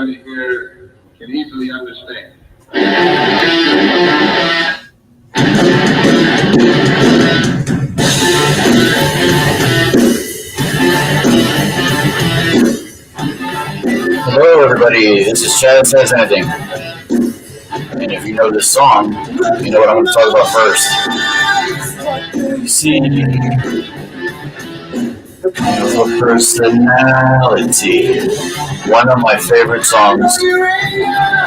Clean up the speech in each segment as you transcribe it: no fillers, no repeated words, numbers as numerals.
everybody here can easily understand. Hello, everybody. This is Chazz Says Anything. And if you know this song, you know what I'm going to talk about first. You see, beautiful personality. One of my favorite songs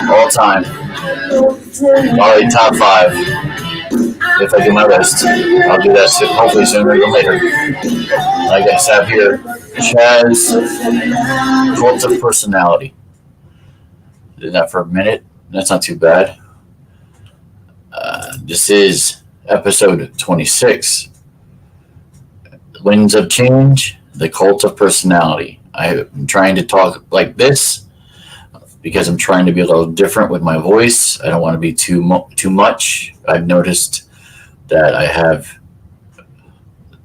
all time. Probably top 5. If I do my list, I'll do that soon, hopefully sooner than later. I guess I have here Chazz, Cult of Personality. Did that for a minute. That's not too bad. This is episode 26. Winds of Change, the Cult of Personality. I'm trying to talk like this because I'm trying to be a little different with my voice. I don't want to be too much. I've noticed that I have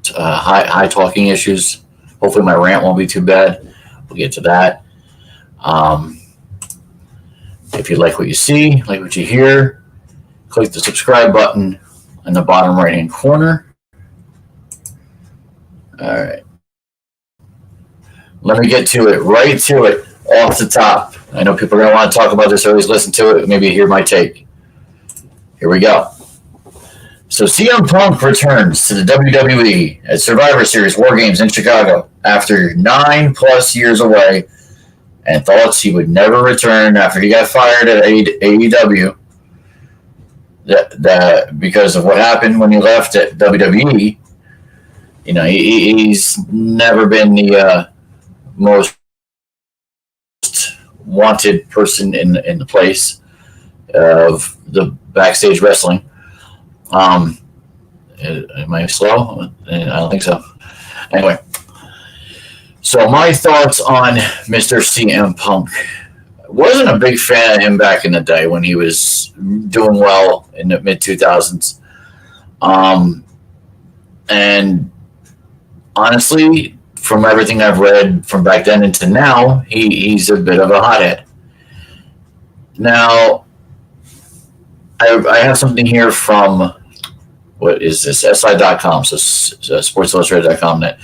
high talking issues. Hopefully my rant won't be too bad. We'll get to that. If you like what you see, like what you hear, click the subscribe button in the bottom right hand corner. All right. Let me get to it, right to it, off the top. I know people are going to want to talk about this, always listen to it, maybe hear my take. Here we go. So CM Punk returns to the WWE at Survivor Series WarGames in Chicago after 9+ years away, and thought he would never return after he got fired at AEW. That because of what happened when he left at WWE. You know, he's never been the most wanted person in the place of the backstage wrestling. Am I slow? I don't think so. Anyway, so my thoughts on Mr. CM Punk. Wasn't a big fan of him back in the day when he was doing well in the mid-2000s. And honestly, from everything I've read from back then into now, he's a bit of a hothead. Now, I have something here from, what is this, SI.com, so SportsIllustrated.com, that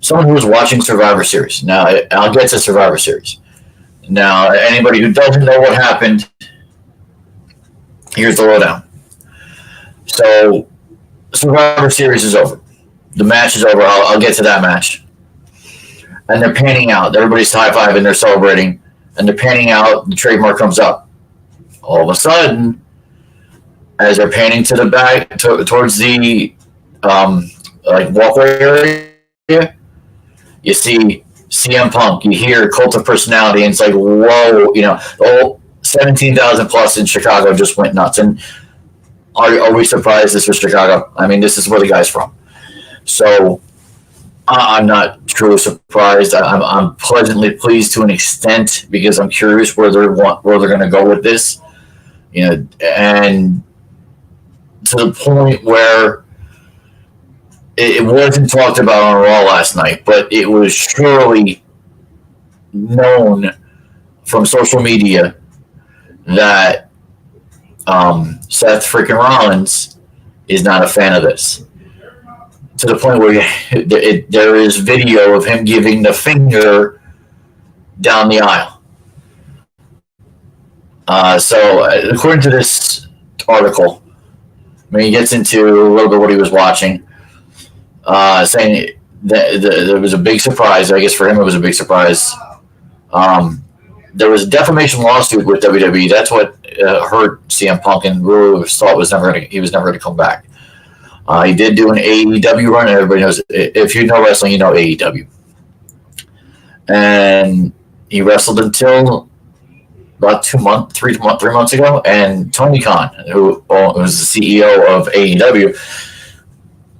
someone who was watching Survivor Series. Now, I'll get to Survivor Series. Now, anybody who doesn't know what happened, here's the lowdown. So, Survivor Series is over. The match is over. I'll get to that match. And they're panning out. Everybody's high-fiving. They're celebrating. And they're panning out. The trademark comes up. All of a sudden, as they're panning to the back, towards the walkway area, you see CM Punk, you hear Cult of Personality, and it's like, whoa, 17,000 plus in Chicago just went nuts. And are we surprised this was Chicago? I mean, this is where the guy's from. So I'm not truly surprised. I'm pleasantly pleased to an extent because I'm curious where they're going to go with this. And to the point where it wasn't talked about on Raw last night, but it was surely known from social media that Seth freaking Rollins is not a fan of this. To the point where there is video of him giving the finger down the aisle. So according to this article, he gets into a little bit what he was watching. Saying that there was a big surprise. I guess for him it was a big surprise. There was a defamation lawsuit with WWE. That's what hurt CM Punk, and really thought he was never going to come back. He did do an AEW run. Everybody knows, if you know wrestling, you know AEW. And he wrestled until about 3 months ago. And Tony Khan, who was the CEO of AEW,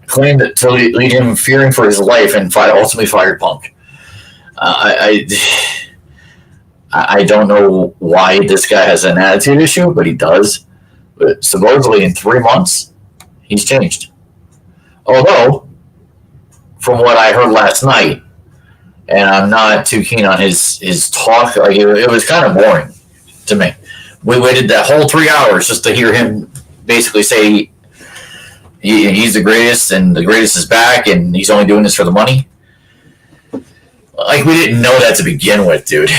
claimed that to lead him fearing for his life, and ultimately fired Punk. I don't know why this guy has an attitude issue, but he does. But supposedly in 3 months, he's changed. Although, from what I heard last night, and I'm not too keen on his talk. Like it was kind of boring to me. We waited that whole 3 hours just to hear him basically say he's the greatest and the greatest is back and he's only doing this for the money. Like, we didn't know that to begin with, dude.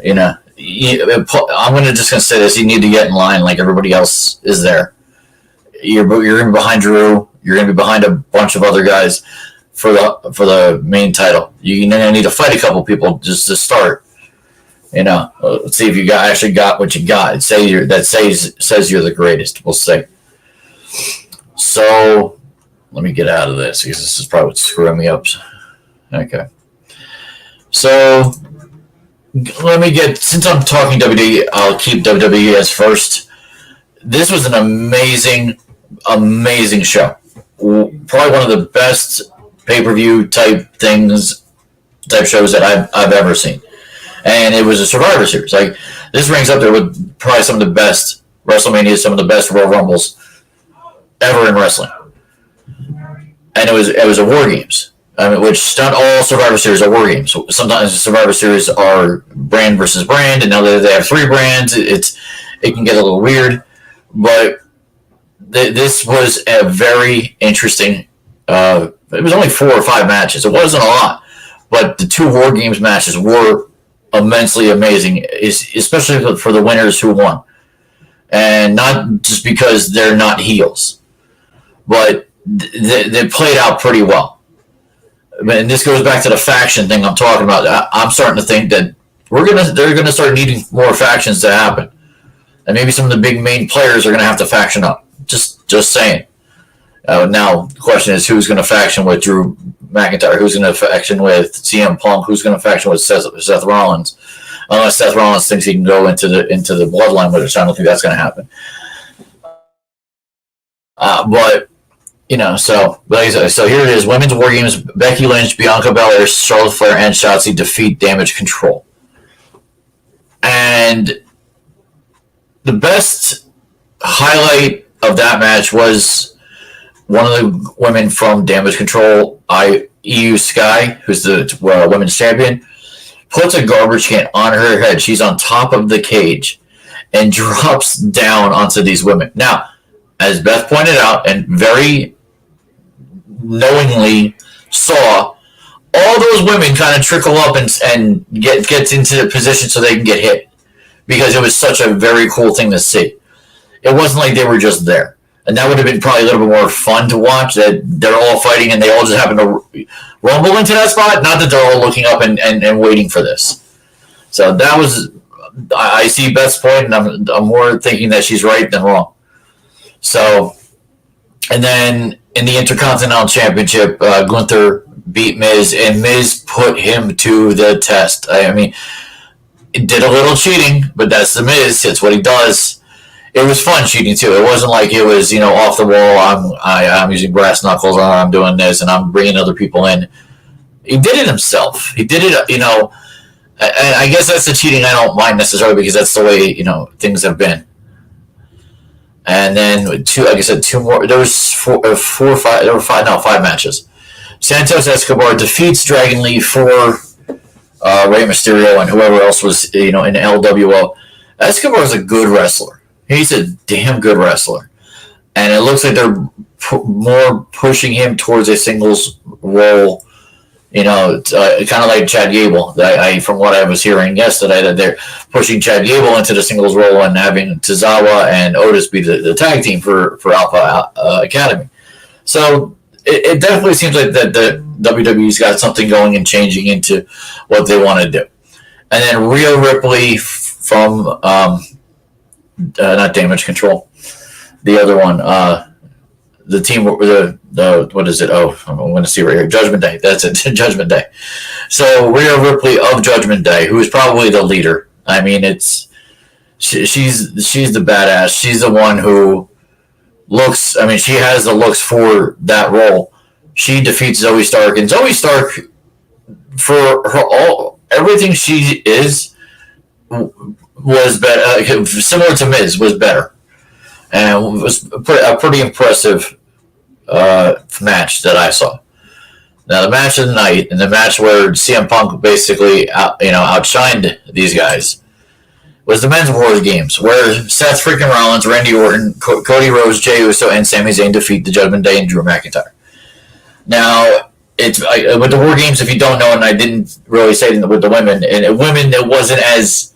You know, I'm gonna say this: you need to get in line like everybody else is there. You're gonna be behind Drew. You're gonna be behind a bunch of other guys for the main title. You're gonna need to fight a couple people just to start. You know, let's see if you actually got what you got. Says you're the greatest. We'll see. So let me get out of this because this is probably what's screwing me up. Okay. So let me since I'm talking WWE, I'll keep WWE as first. This was an amazing show. Probably one of the best pay-per-view type shows that I've ever seen. And it was a Survivor Series. Like, this ranks up there with probably some of the best WrestleManias, some of the best Royal Rumbles ever in wrestling. And it was a WarGames. I mean, which not all Survivor Series are WarGames. Sometimes Survivor Series are brand versus brand, and now that they have 3 brands, it can get a little weird. But this was a very interesting. It was only 4 or 5 matches. It wasn't a lot, but the 2 WarGames matches were immensely amazing, especially for the winners who won, and not just because they're not heels, but they played out pretty well. And this goes back to the faction thing I'm talking about. I'm starting to think that they're gonna start needing more factions to happen, and maybe some of the big main players are gonna have to faction up. Just saying. Now the question is, who's gonna faction with Drew McIntyre? Who's gonna faction with CM Punk? Who's gonna faction with Seth Rollins? Unless Seth Rollins thinks he can go into the bloodline, which I don't think that's gonna happen. But. You know, so here it is. Women's WarGames: Becky Lynch, Bianca Belair, Charlotte Flair, and Shotzi defeat Damage Control. And the best highlight of that match was one of the women from Damage Control, EU Sky, who's the women's champion, puts a garbage can on her head. She's on top of the cage and drops down onto these women. Now, as Beth pointed out, and very knowingly saw, all those women kind of trickle up and get into the position so they can get hit, because it was such a very cool thing to see. It wasn't like they were just there, and that would have been probably a little bit more fun to watch, that they're all fighting and they all just happen to rumble into that spot, not that they're all looking up and waiting for this. So that was, I see Beth's point, and I'm more thinking that she's right than wrong. So, and then in the Intercontinental Championship, Gunther beat Miz, and Miz put him to the test. I mean, it did a little cheating, but that's the Miz. It's what he does. It was fun cheating too. It wasn't like it was, off the wall. I'm using brass knuckles. I'm doing this, and I'm bringing other people in. He did it himself. He did it, And I guess that's the cheating I don't mind necessarily, because that's the way things have been. And then 2 more. There was 4 or 5. There were 5 matches. Santos Escobar defeats Dragon Lee for Rey Mysterio and whoever else was in LWO. Escobar is a good wrestler. He's a damn good wrestler, and it looks like they're more pushing him towards a singles role. Kind of like Chad Gable. From what I was hearing yesterday, that they're pushing Chad Gable into the singles role and having Tozawa and Otis be the tag team for Alpha Academy. So it definitely seems like that the WWE's got something going and changing into what they want to do. And then Rhea Ripley from not Damage Control, the other one. The team, the what is it? Oh, I'm going to see right here. Judgment Day. That's it. Judgment Day. So Rhea Ripley of Judgment Day, who is probably the leader. I mean, she's the badass. She's the one who looks. I mean, she has the looks for that role. She defeats Zoe Stark, and Zoe Stark, for everything she is, was better. Similar to Miz, was better. And it was a pretty impressive match that I saw. Now the match of the night, and the match where CM Punk basically outshined these guys, was the men's WarGames, where Seth freaking Rollins, Randy Orton, Cody Rhodes, Jey Uso, and Sami Zayn defeat the Judgment Day and Drew McIntyre. Now, with the WarGames, if you don't know, and I didn't really say it with the women, it wasn't as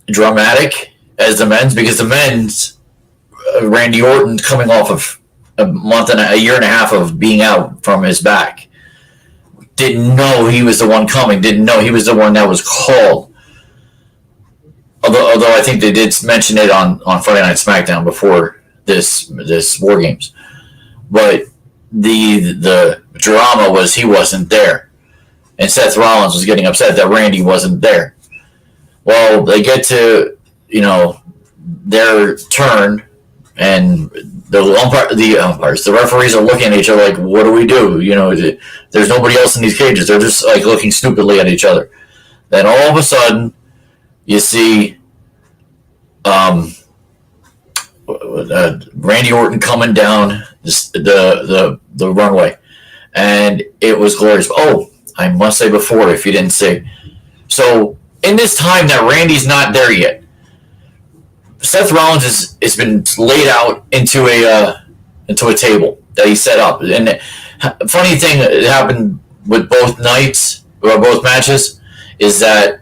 dramatic as the men's, because the men's, Randy Orton coming off of a year and a half of being out from his back, didn't know he was the one coming, didn't know he was the one that was called. Although I think they did mention it on Friday Night SmackDown before this WarGames. But the drama was he wasn't there. And Seth Rollins was getting upset that Randy wasn't there. Well, they get to, their turn, and the referees are looking at each other like, what do we do? There's nobody else in these cages. They're just like looking stupidly at each other. Then all of a sudden, you see Randy Orton coming down the runway, and it was glorious. Oh, I must say before, if you didn't say, so in this time that Randy's not there yet, Seth Rollins has been laid out into a table that he set up. And funny thing that happened with both nights or both matches is that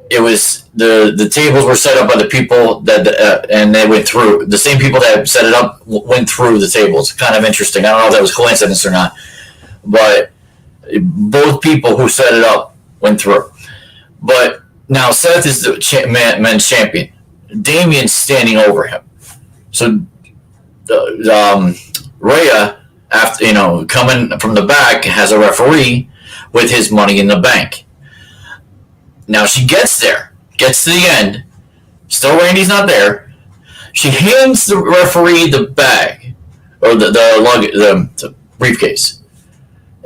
it was the tables were set up by the people that and they went through. The same people that set it up went through the tables. Kind of interesting. I don't know if that was coincidence or not, but both people who set it up went through. But now Seth is the men's champion. Damien's standing over him. So Rhea, after coming from the back, has a referee with his Money in the Bank. Now she gets there, gets to the end. Still, Randy's not there. She hands the referee the bag or the briefcase.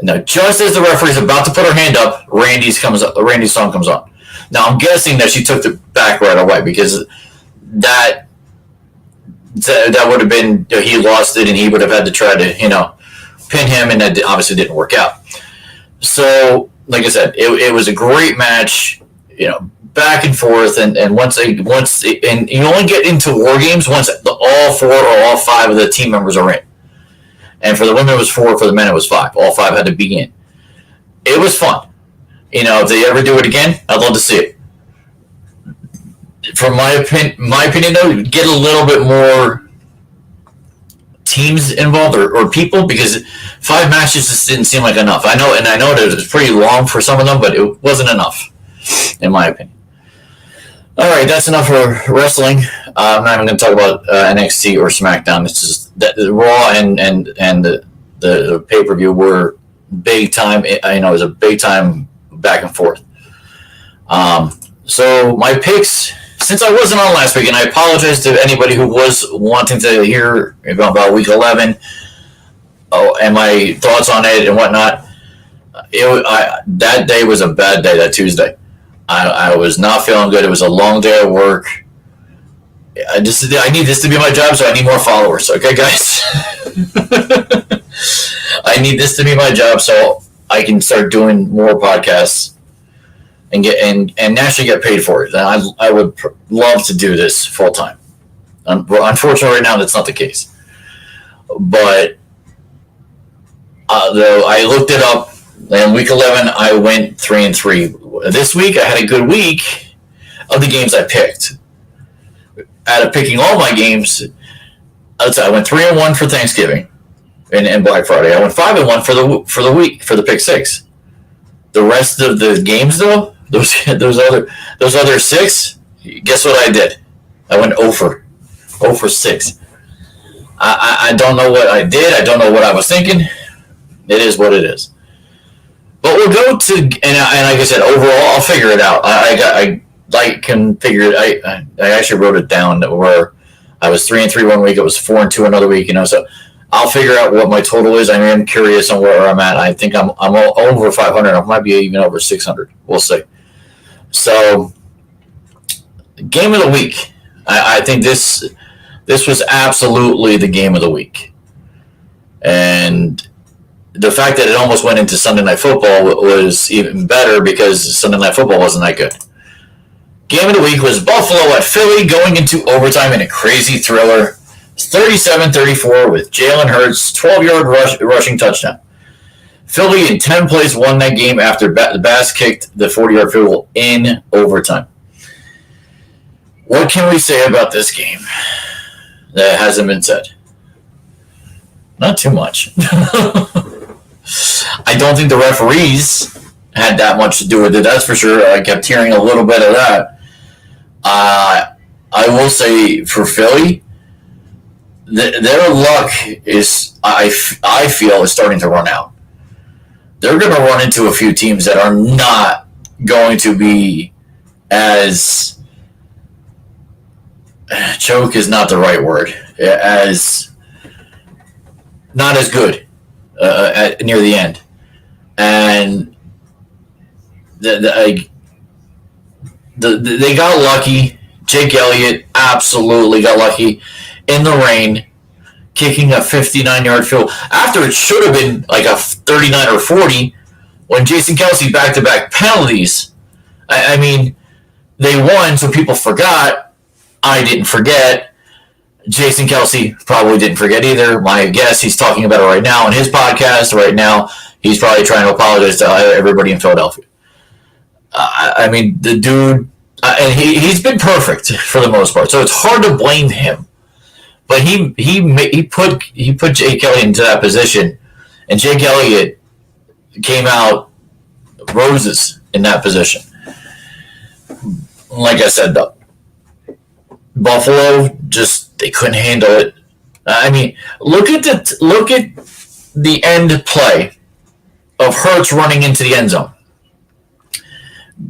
Now, just as the referee's about to put her hand up, Randy's song comes on. Now, I'm guessing that she took the back right away, because that would have been, he lost it and he would have had to try to pin him, and that obviously didn't work out. So, like I said, it was a great match, back and forth, and once and you only get into WarGames once all 4 or all 5 of the team members are in. And for the women it was 4, for the men it was 5. All 5 had to be in. It was fun. If they ever do it again, I'd love to see it. From my opinion, though, get a little bit more teams involved or people, because 5 matches just didn't seem like enough. I know that it was pretty long for some of them, but it wasn't enough, in my opinion. All right, that's enough for wrestling. I'm not even going to talk about NXT or SmackDown. It's just that the Raw and the pay-per-view were big time. It was a big time back and forth. So my picks, since I wasn't on last week, and I apologize to anybody who was wanting to hear about week 11 and my thoughts on it and whatnot. That day was a bad day, that Tuesday. I was not feeling good. It was a long day at work. I need this to be my job, so I need more followers. Okay, guys? I need this to be my job so I can start doing more podcasts and actually get paid for it. I would love to do this full time. Unfortunately, right now that's not the case. But though I looked it up, and week 11 I went 3-3. This week I had a good week of the games I picked. Out of picking all my games, I went 3-1 for Thanksgiving and Black Friday. I went 5-1 for the week for the pick 6. The rest of the games, though, those other 6, guess what I did? I went 0 for 6. I don't know what I did. I don't know what I was thinking. It is what it is. But we'll go to, and like I said, overall, I'll figure it out. I can figure it. I actually wrote it down where I was 3-3 one week. It was 4-2 another week. So I'll figure out what my total is. I am curious on where I'm at. I think I'm over 500. I might be even over 600. We'll see. So, game of the week. I think this was absolutely the game of the week, and the fact that it almost went into Sunday Night Football was even better because Sunday Night Football wasn't that good. Game of the week was Buffalo at Philly going into overtime in a crazy thriller. 37-34 with Jalen Hurts' 12-yard rushing touchdown. Philly in 10 plays won that game after the Bass kicked the 40-yard field goal in overtime. What can we say about this game that hasn't been said? Not too much. I don't think the referees had that much to do with it, that's for sure. I kept hearing a little bit of that. I will say for Philly, their luck is, I feel, is starting to run out. They're going to run into a few teams that are not going to be as, choke is not the right word, as not as good near the end. And they got lucky. Jake Elliott absolutely got lucky in the rain, kicking a 59-yard field after it should have been like a 39 or 40 when Jason Kelce back-to-back penalties. I mean, they won, so people forgot. I didn't forget. Jason Kelce probably didn't forget either. My guess, he's talking about it right now on his podcast. Right now, he's probably trying to apologize to everybody in Philadelphia. I mean, the dude, and he's been perfect for the most part, so it's hard to blame him. But he put Jake Elliott into that position, and Jake Elliott came out roses in that position. Like I said, though, Buffalo just they couldn't handle it. I mean, look at the end play of Hurts running into the end zone.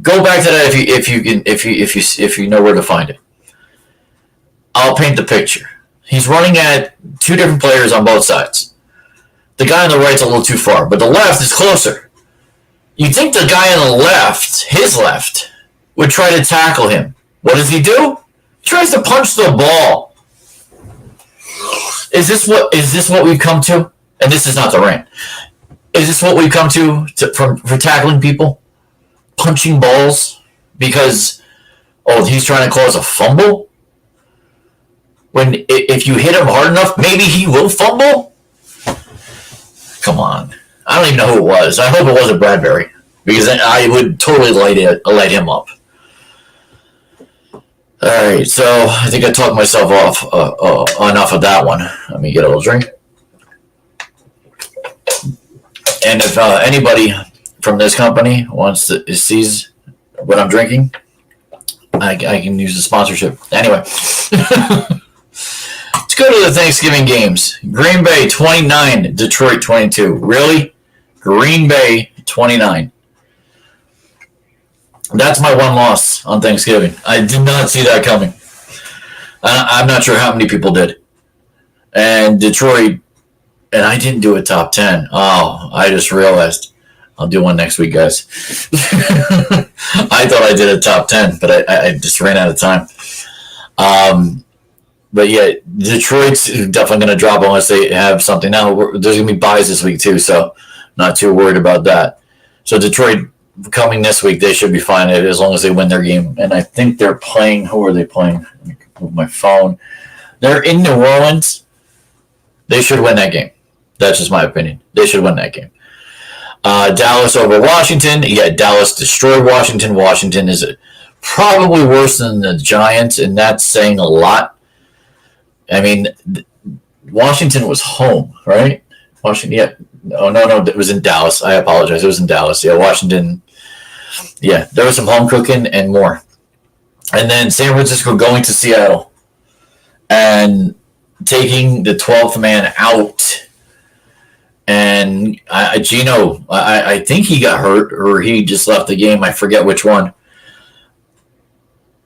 Go back to that if you know where to find it. I'll paint the picture. He's running at two different players on both sides. The guy on the right's a little too far, but the left is closer. You'd think the guy on the left, his left, would try to tackle him. What does he do? He tries to punch the ball. Is this what we've come to? And this is not the rant. Is this what we've come to for tackling people? Punching balls because he's trying to cause a fumble? When if you hit him hard enough, maybe he will fumble? Come on. I don't even know who it was. I hope it wasn't Bradbury because I would totally light him up. All right, so I think I talked myself off enough of that one. Let me get a little drink. And if anybody from this company sees what I'm drinking, I can use the sponsorship. Anyway, let's go to the Thanksgiving games. Green Bay 29, Detroit 22. Really? Green Bay 29. That's my one loss on Thanksgiving. I did not see that coming. I'm not sure how many people did. And Detroit, and I didn't do a top 10. Oh, I just realized. I'll do one next week, guys. I thought I did a top 10, but I just ran out of time. But yeah, Detroit's definitely going to drop unless they have something. Now, there's going to be buys this week too, so not too worried about that. So Detroit coming this week, they should be fine as long as they win their game. And I think they're playing, who are they playing? Let me move my phone. They're in New Orleans. They should win that game. That's just my opinion. They should win that game. Dallas over Washington. Yeah, Dallas destroyed Washington. Washington is probably worse than the Giants, and that's saying a lot. I mean, Washington was home, right? Washington, yeah. Oh, no, it was in Dallas. I apologize. It was in Dallas. Yeah, Washington. Yeah, there was some home cooking and more. And then San Francisco going to Seattle and taking the 12th man out. And Gino, I think he got hurt or he just left the game. I forget which one.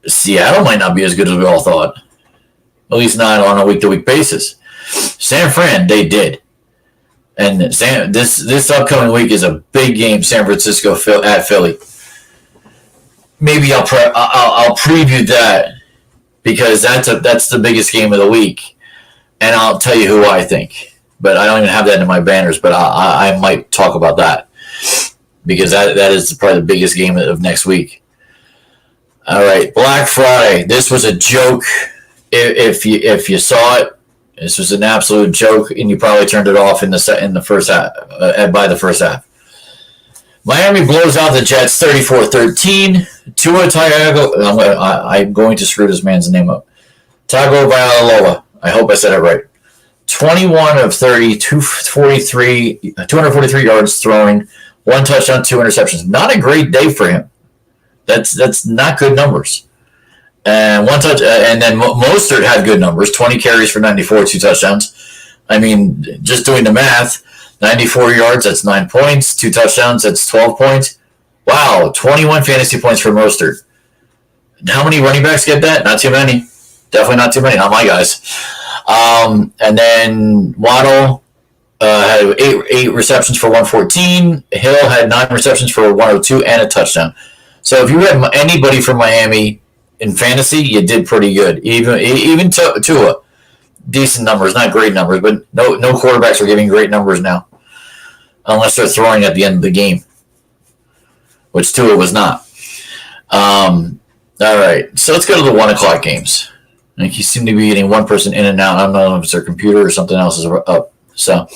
Seattle might not be as good as we all thought. At least not on a week-to-week basis. San Fran, they did. And this upcoming week is a big game, San Francisco at Philly. Maybe I'll preview that because that's the biggest game of the week. And I'll tell you who I think. but I don't even have that in my banners. But I might talk about that because that is probably the biggest game of next week. All right, Black Friday. This was a joke. If you saw it, this was an absolute joke, and you probably turned it off in the first half. By the first half, Miami blows out the Jets 34-13. Tua Tagovailoa. I'm going to screw this man's name up. Tagovailoa. I hope I said it right. 21 of 30, 243 yards throwing, 1 touchdown, 2 interceptions. Not a great day for him. That's not good numbers. And 1 touch, and then Mostert had good numbers: 20 carries for 94, 2 touchdowns. I mean, just doing the math, 94 yards, that's 9 points. 2 touchdowns, that's 12 points. Wow, 21 fantasy points for Mostert. How many running backs get that? Not too many. Definitely not too many. Not my guys. And then Waddle had 8 receptions for 114. Hill had 9 receptions for 102 and a touchdown. So if you had anybody from Miami in fantasy, you did pretty good. Even Tua, decent numbers, not great numbers, but no quarterbacks are giving great numbers now, unless they're throwing at the end of the game, which Tua was not. All right, so let's go to the 1 o'clock games. Like, you seem to be getting one person in and out. I don't know if it's their computer or something else is up. So,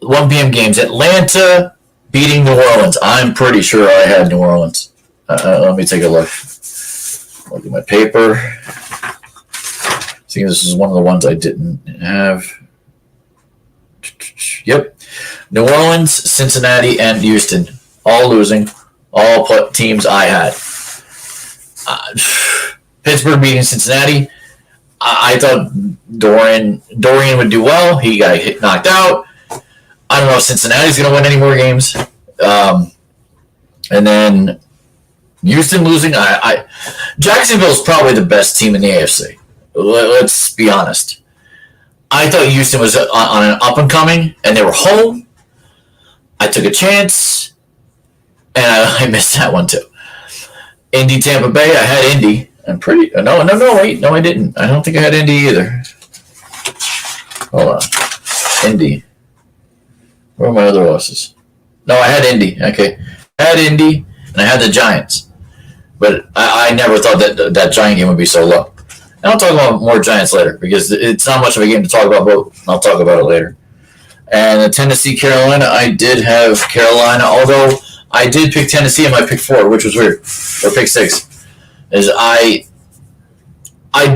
1 p.m. games. Atlanta beating New Orleans. I'm pretty sure I had New Orleans. Let me take a look. Look at my paper. I think this is one of the ones I didn't have. Yep. New Orleans, Cincinnati, and Houston. All losing. All teams I had. Pittsburgh beating Cincinnati. I thought Dorian would do well. He got knocked out. I don't know if Cincinnati's going to win any more games. And then Houston losing. Jacksonville's probably the best team in the AFC. Let's be honest. I thought Houston was on an up and coming, and they were home. I took a chance, and I missed that one too. Indy, Tampa Bay. I had Indy. I'm pretty. No, wait. No, I didn't. I don't think I had Indy either. Hold on. Indy. Where are my other losses? No, I had Indy. Okay. I had Indy, and I had the Giants. But I never thought that Giant game would be so low. And I'll talk about more Giants later, because it's not much of a game to talk about, but I'll talk about it later. And the Tennessee, Carolina, I did have Carolina, although I did pick Tennessee in my pick 4, which was weird. Or pick 6. Is I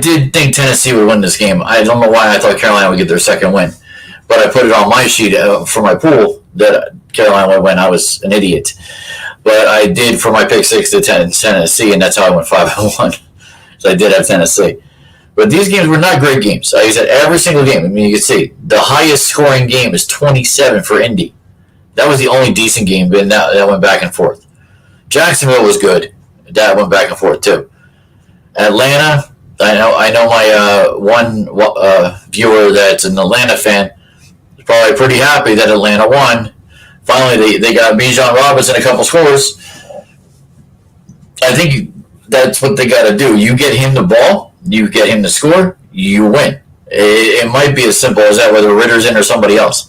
did think Tennessee would win this game. I don't know why I thought Carolina would get their second win, but I put it on my sheet for my pool that Carolina would win. I was an idiot, but I did for my pick 6 to Tennessee, and that's how I went 5-1. So I did have Tennessee, but these games were not great games. I said every single game. I mean, you can see the highest scoring game is 27 for Indy. That was the only decent game, but that went back and forth. Jacksonville was good. That went back and forth too. Atlanta, I know my one viewer that's an Atlanta fan is probably pretty happy that Atlanta won. Finally, they got Bijan Robinson a couple scores. I think that's what they got to do. You get him the ball, you get him to score, you win. It might be as simple as that, whether Ritter's in or somebody else.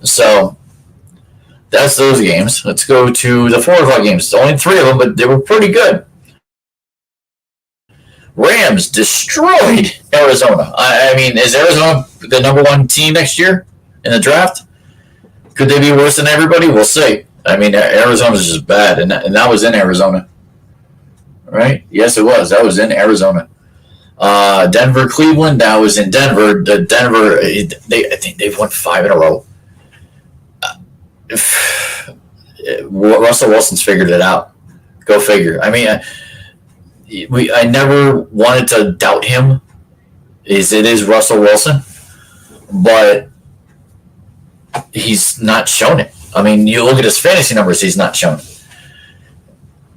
So that's those games. Let's go to the 4 o'clock games. Only 3 of them, but they were pretty good. Rams destroyed Arizona. I mean, is Arizona the number 1 team next year in the draft? Could they be worse than everybody? We'll see. I mean, Arizona's just bad, and that was in Arizona. Right? Yes, it was. That was in Arizona. Denver, Cleveland, that was in Denver. Denver, I think they've won 5 in a row. Russell Wilson's figured it out. Go figure. I mean, I never wanted to doubt him. It is Russell Wilson, but he's not shown it. I mean, you look at his fantasy numbers; he's not shown it.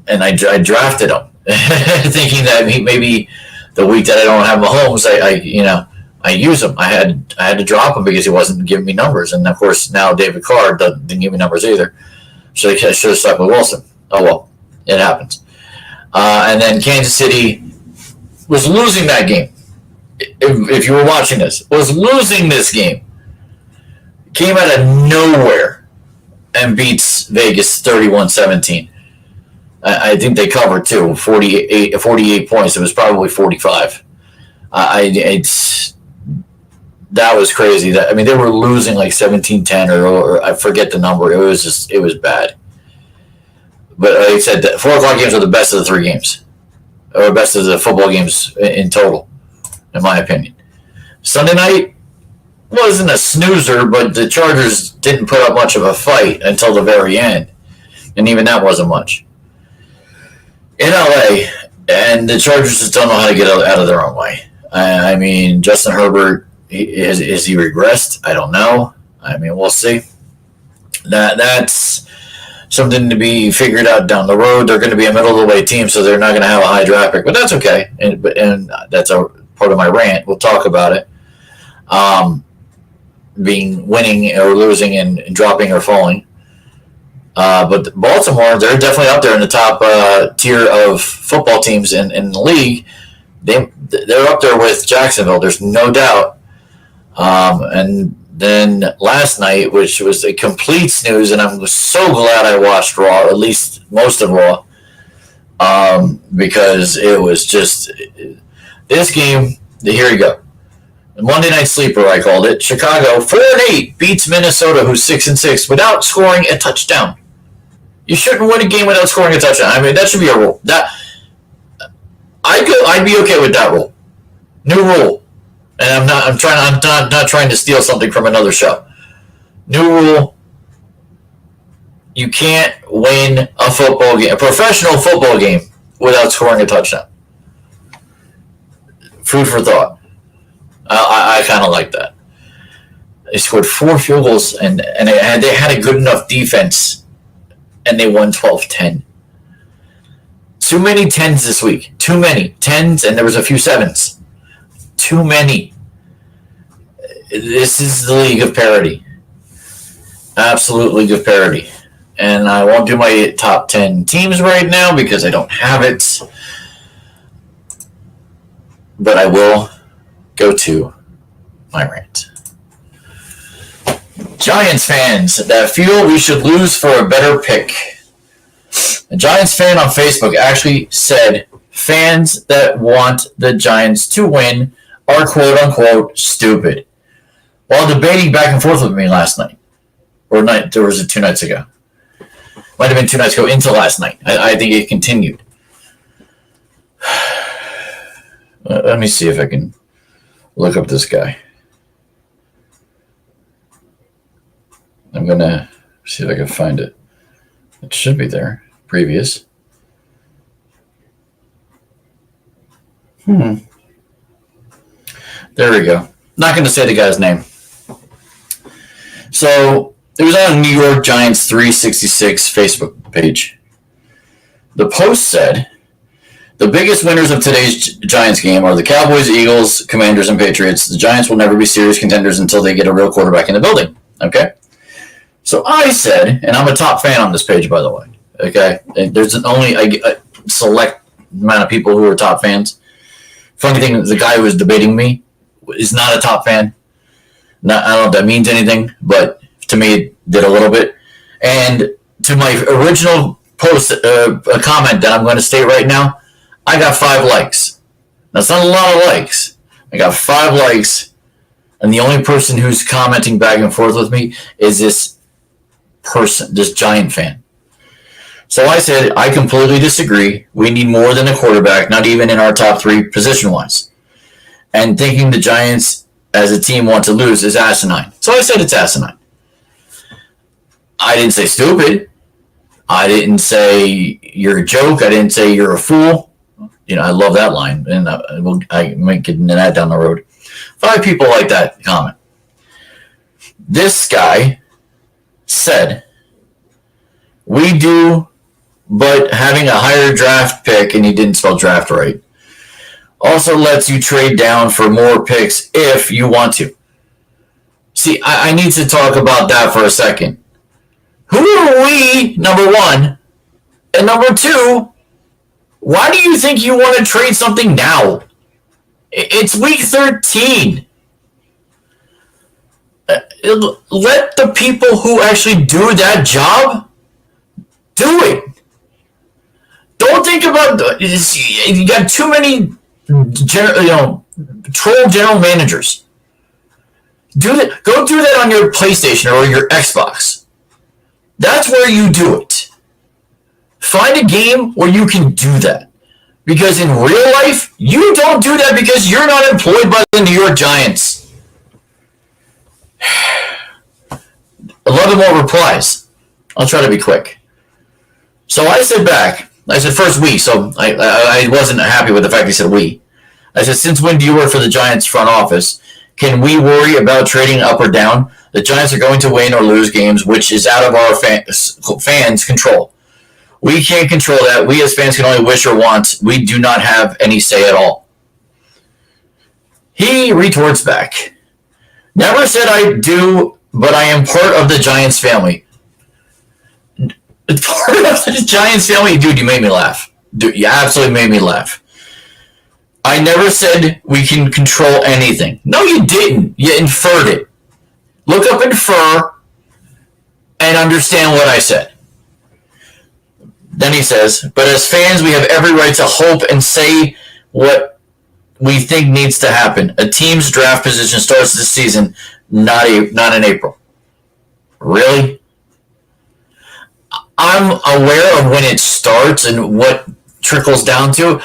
And I drafted him, thinking that give the week that I don't have Mahomes, I use him. I had to drop him because he wasn't giving me numbers, and of course now David Carr didn't give me numbers either. So I should have stuck with Wilson. Oh well, it happens. And then Kansas City was losing that game. if you were watching this, was losing this game. Came out of nowhere and beats Vegas 31-17. I think they covered too, 48 points. It was probably 45. That was crazy. They were losing like 17-10 or I forget the number. It was bad. But like I said, the 4 o'clock games are the best of the 3 games, or best of the football games in total, in my opinion. Sunday night wasn't a snoozer, but the Chargers didn't put up much of a fight until the very end, and even that wasn't much. In LA, and the Chargers just don't know how to get out of their own way. Justin Herbert, is he regressed? I don't know. We'll see. That's something to be figured out down the road. They're going to be a middle-of-the-way team, so they're not going to have a high draft pick, but that's okay. And that's a part of my rant. We'll talk about it. Winning or losing and dropping or falling. But Baltimore, they're definitely up there in the top tier of football teams in the league. They're up there with Jacksonville. There's no doubt. And then last night, which was a complete snooze, and I'm so glad I watched Raw, at least most of Raw, because it was just this game. Here you go. Monday Night Sleeper, I called it. Chicago 4-8 beats Minnesota, who's 6-6, without scoring a touchdown. You shouldn't win a game without scoring a touchdown. That should be a rule. I'd be okay with that rule. New rule. And I'm not trying to steal something from another show. New rule. You can't win a football game, a professional football game, without scoring a touchdown. Food for thought. I kind of like that. They scored 4 field goals, and they had a good enough defense, and they won 12-10. Too many 10s this week. Too many 10s, and there was a few 7s. Too many. This is the league of parity. Absolute league of parity. And I won't do my top 10 teams right now because I don't have it. But I will go to my rant. Giants fans that feel we should lose for a better pick. A Giants fan on Facebook actually said fans that want the Giants to win are quote-unquote stupid, while debating back and forth with me last night. Or was it 2 nights ago? Might have been 2 nights ago into last night. I think it continued. Let me see if I can look up this guy. I'm going to see if I can find it. It should be there. Previous. There we go. Not going to say the guy's name. So, it was on New York Giants 366 Facebook page. The post said, the biggest winners of today's Giants game are the Cowboys, Eagles, Commanders, and Patriots. The Giants will never be serious contenders until they get a real quarterback in the building. Okay? So I said, and I'm a top fan on this page, by the way. Okay? And there's only a select amount of people who are top fans. Funny thing is, the guy who was debating me is not a top fan. I don't know if that means anything, but to me it did a little bit. And to my original post, a comment that I'm going to state right now, I got 5 likes. That's not a lot of likes. I got 5 likes, and the only person who's commenting back and forth with me is this person, this Giant fan. So I said, I completely disagree. We need more than a quarterback, not even in our top 3 position-wise. And thinking the Giants as a team want to lose is asinine. So I said it's asinine. I didn't say stupid. I didn't say you're a joke. I didn't say you're a fool. You know, I love that line, and I might get into that down the road. 5 people like that comment. This guy said, we do, but having a higher draft pick, and he didn't spell draft right, also lets you trade down for more picks if you want to. See, I need to talk about that for a second. Who are we, number one? And number two, why do you think you want to trade something now? It's week 13. Let the people who actually do that job do it. Don't think about you got too many troll general managers. Go do that on your PlayStation or your Xbox. That's where you do it. Find a game where you can do that. Because in real life, you don't do that because you're not employed by the New York Giants. 11 more replies. I'll try to be quick. So I said first we, so I wasn't happy with the fact he said we. I said, since when do you work for the Giants front office? Can we worry about trading up or down? The Giants are going to win or lose games, which is out of our fans' control. We can't control that. We as fans can only wish or want. We do not have any say at all. He retorts back. Never said I do, but I am part of the Giants family. Part of the Giants family? Dude, you made me laugh. Dude, you absolutely made me laugh. I never said we can control anything. No, you didn't. You inferred it. Look up infer and understand what I said. Then he says, but as fans, we have every right to hope and say what we think needs to happen. A team's draft position starts this season, not in April. Really? I'm aware of when it starts and what trickles down to.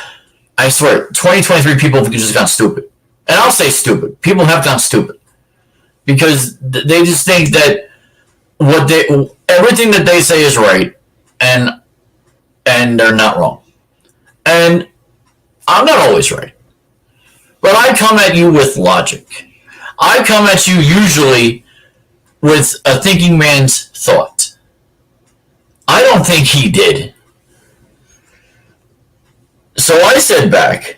I swear, 2023 people have just gone stupid. And I'll say stupid. People have gone stupid. Because they just think that everything that they say is right, and they're not wrong. And I'm not always right. But I come at you with logic. I come at you usually with a thinking man's thought. I don't think he did. So I said back,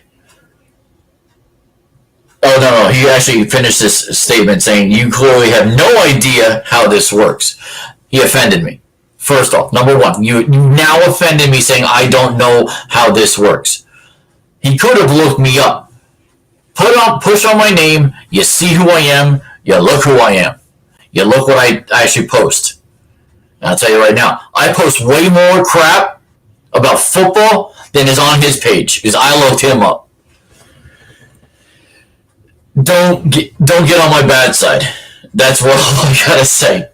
no, he actually finished this statement saying, you clearly have no idea how this works. He offended me. First off, number one, you now offended me saying I don't know how this works. He could have looked me up. Push on my name, you see who I am, you look who I am. You look what I actually post. And I'll tell you right now, I post way more crap about football than is on his page, because I looked him up. Don't get on my bad side. That's what I gotta say.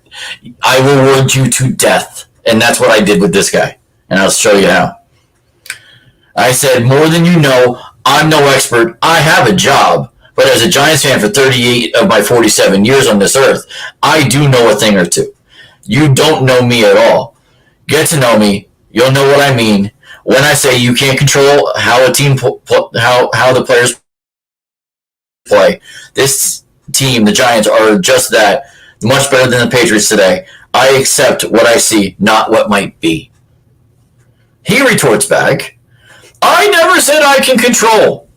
I will word you to death. And that's what I did with this guy. And I'll show you how. I said, more than you know, I'm no expert. I have a job. But as a Giants fan for 38 of my 47 years on this earth, I do know a thing or two. You don't know me at all. Get to know me. You'll know what I mean. When I say you can't control how a team, how the players play, this team, the Giants, are just that, much better than the Patriots today. I accept what I see, not what might be. He retorts back, I never said I can control.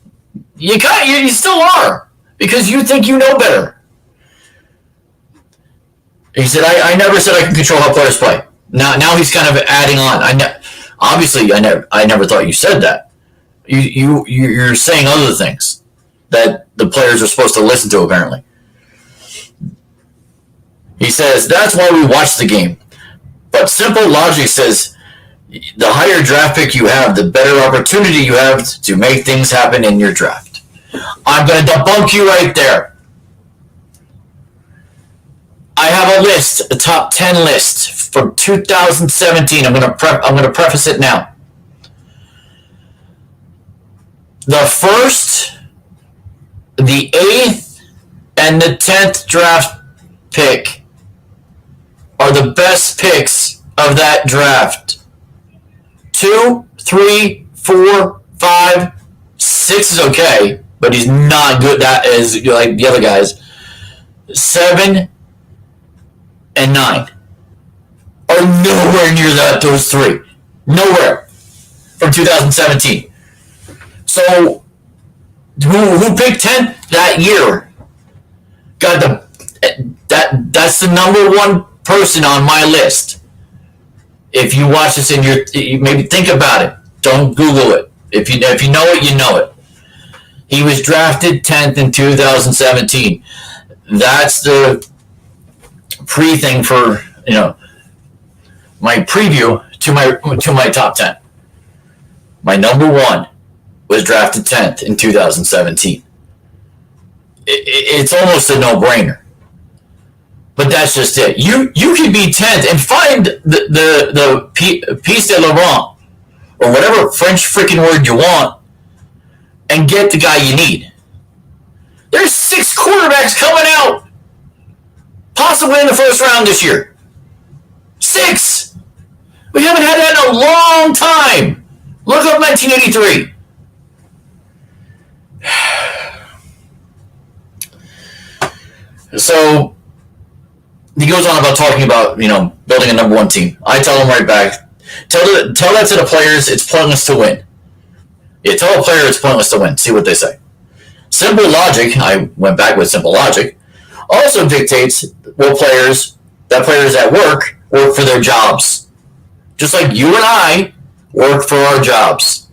You still are, because you think you know better. He said, I never said I can control how players play. Now he's kind of adding on. Obviously, I never thought you said that. You're saying other things that the players are supposed to listen to, apparently. He says, that's why we watch the game. But simple logic says the higher draft pick you have, the better opportunity you have to make things happen in your draft. I'm going to debunk you right there. I have a list, a top 10 list from 2017. I'm going to preface it now. The 1st, the 8th, and the 10th draft pick are the best picks of that draft. 2, 3, 4, 5, 6 is okay, but he's not good as like the other guys. 7 and 9 are nowhere near those 3. Nowhere from 2017. So who picked 10 that year? Got that's the number one person on my list. If you watch this and you maybe think about it, don't Google it. If you know it, you know it. He was drafted 10th in 2017. That's the pre-thing for, my preview to my top 10. My number 1 was drafted 10th in 2017. It's almost a no-brainer. But that's just it. You can be 10th and find the piece de la rang, or whatever French freaking word you want, and get the guy you need. There's 6 quarterbacks coming out, possibly in the first round this year. 6! We haven't had that in a long time. Look up 1983. So he goes on about talking about, building a number 1 team. I tell him right back, tell that to the players, it's pointless to win. Yeah, tell a player it's pointless to win. See what they say. Simple logic, I went back with simple logic, also dictates players at work for their jobs. Just like you and I work for our jobs.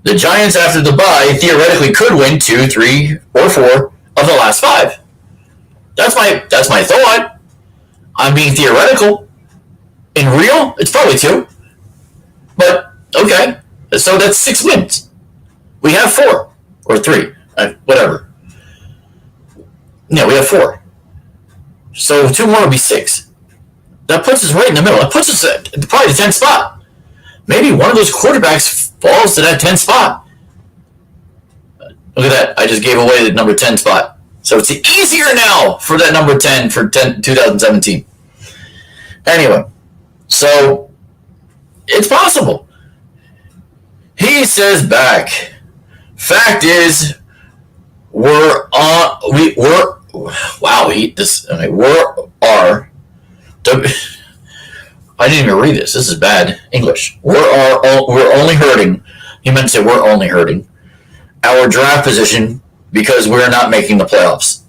The Giants, after the bye, theoretically could win 2, 3, or 4 of the last 5. That's my thought. I'm being theoretical. In real, it's probably 2. But, okay. So that's 6 wins. We have 4. Or 3. Whatever. No, we have 4. So 2 more would be 6. That puts us right in the middle. That puts us at probably the 10th spot. Maybe one of those quarterbacks falls to that 10th spot. Look at that. I just gave away the number 10 spot. So it's easier now for that number 10 for 2017. Anyway, so it's possible. He says back, fact is, we're I didn't even read this. This is bad English. We're only hurting. He meant to say we're only hurting our draft position because we're not making the playoffs.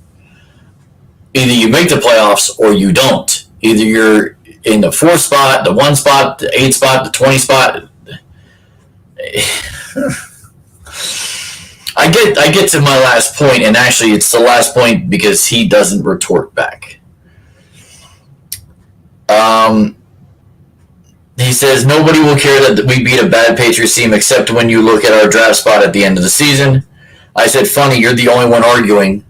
Either you make the playoffs or you don't. Either you're in the 4th spot, the 1 spot, the 8th spot, the 20 spot. I get to my last point, and actually it's the last point because he doesn't retort back. He says, nobody will care that we beat a bad Patriots team except when you look at our draft spot at the end of the season. I said, funny, you're the only one arguing.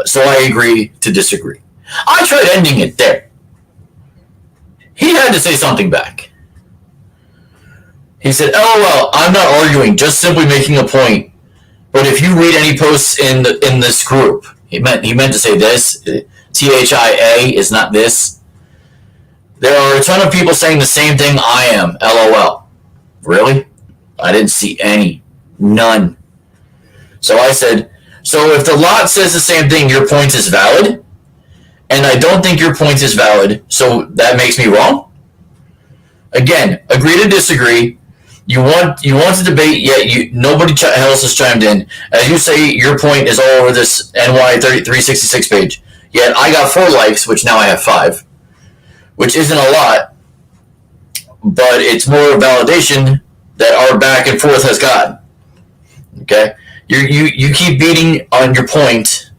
So I agree to disagree. I tried ending it there. He had to say something back. He said, LOL, I'm not arguing, just simply making a point. But if you read any posts in this group, he meant to say this. THIA is not this. There are a ton of people saying the same thing I am. LOL. Really? I didn't see any. None. So I said, so if the lot says the same thing, your point is valid? And I don't think your point is valid, so that makes me wrong? Again, agree to disagree. You want to debate, yet nobody else has chimed in. As you say, your point is all over this NY 366 page. Yet I got 4 likes, which now I have 5. Which isn't a lot, but it's more validation that our back and forth has gotten. Okay? You keep beating on your point.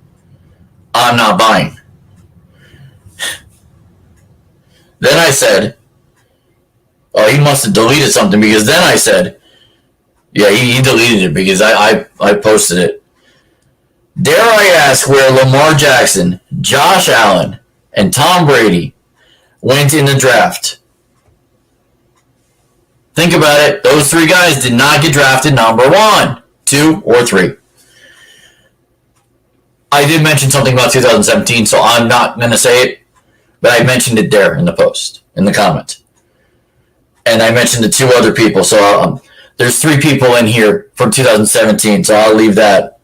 I'm not buying. Then I said, oh, he must have deleted something, because then I said, yeah, he deleted it because I posted it. Dare I ask where Lamar Jackson, Josh Allen, and Tom Brady went in the draft? Think about it. Those 3 guys did not get drafted number 1, 2, or 3. I did mention something about 2017, so I'm not going to say it, but I mentioned it there in the post, in the comment. And I mentioned the 2 other people, so there's 3 people in here from 2017, so I'll leave that.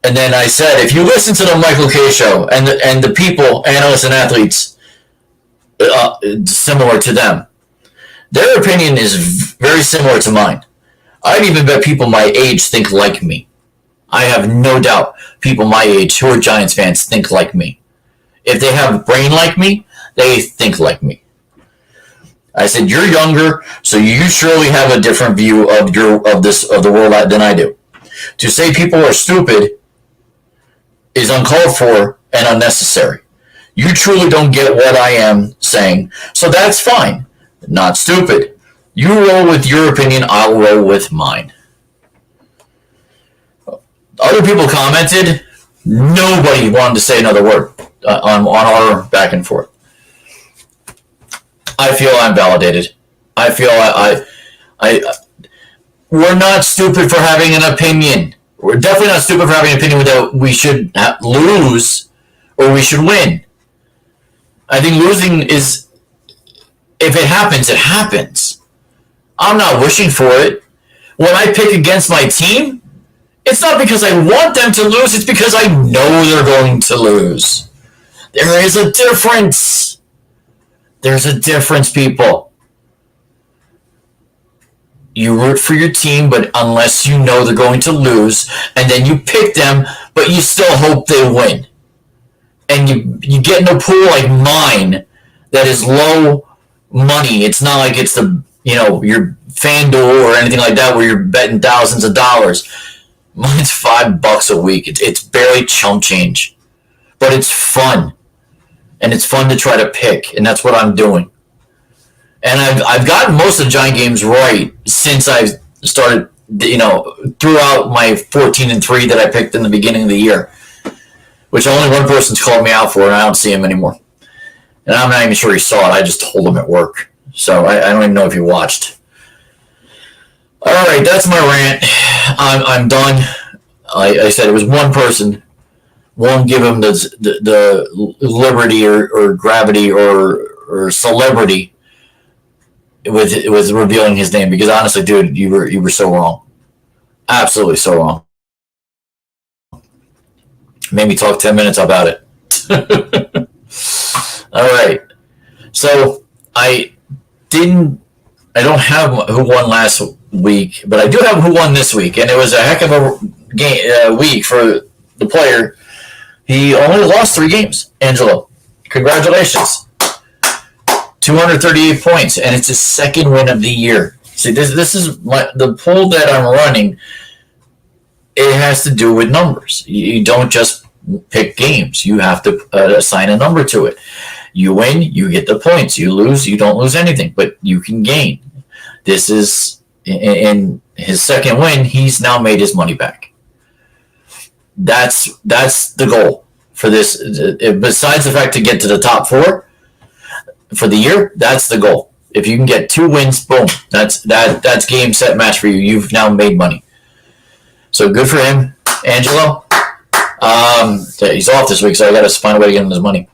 And then I said, if you listen to the Michael K. show and the people, analysts and athletes, similar to them, their opinion is very similar to mine. I'd even bet people my age think like me. I have no doubt people my age who are Giants fans think like me. If they have a brain like me, they think like me. I said, you're younger, so you surely have a different view of the world than I do. To say people are stupid is uncalled for and unnecessary. You truly don't get what I am saying, so that's fine. Not stupid. You roll with your opinion, I'll roll with mine. Other people commented. Nobody wanted to say another word on our back and forth. I feel I'm validated. I feel we're not stupid for having an opinion. We're definitely not stupid for having an opinion that we should lose or we should win. I think losing is, if it happens, it happens. I'm not wishing for it. When I pick against my team, it's not because I want them to lose, it's because I know they're going to lose. There is a difference. There's a difference, people. You root for your team, but unless you know they're going to lose, and then you pick them, but you still hope they win. And you get in a pool like mine that is low money. It's not like it's your FanDuel or anything like that where you're betting thousands of dollars. Mine's $5 a week. It's barely chump change, but it's fun, and it's fun to try to pick, and that's what I'm doing. And I've gotten most of the Giant games right since I started, throughout my 14-3 that I picked in the beginning of the year, which only one person's called me out for, and I don't see him anymore. And I'm not even sure he saw it. I just told him at work, so I don't even know if he watched. All right, that's my rant. I'm done. I said it was one person. Won't give him the liberty or gravity or celebrity with revealing his name, because honestly, dude, you were so wrong. Absolutely so wrong. Made me talk 10 minutes about it. All right. So I don't have who won last week, but I do have who won this week, and it was a heck of a week for the player. He only lost 3 games. Angelo, congratulations. 238 points, and it's his second win of the year. See, this is the pool that I'm running. It has to do with numbers. You don't just pick games. You have to assign a number to it. You win, you get the points. You lose, you don't lose anything, but you can gain. This is, in his second win, he's now made his money back. That's the goal for this. Besides the fact to get to the top 4 for the year, that's the goal. If you can get 2 wins, boom, that's game, set, match for you. You've now made money. So good for him, Angelo. He's off this week, so I got to find a way to get him his money.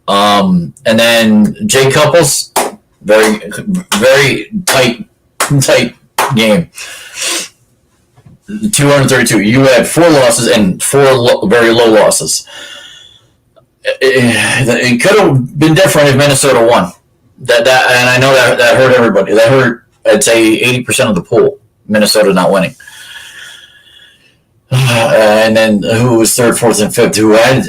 And then Jay Couples, very, very tight game. 232. You had 4 losses and 4 very low losses. It could have been different if Minnesota won. That and I know that hurt everybody. That hurt, I'd say, 80% of the pool. Minnesota not winning. And then who was 3rd, 4th, and 5th?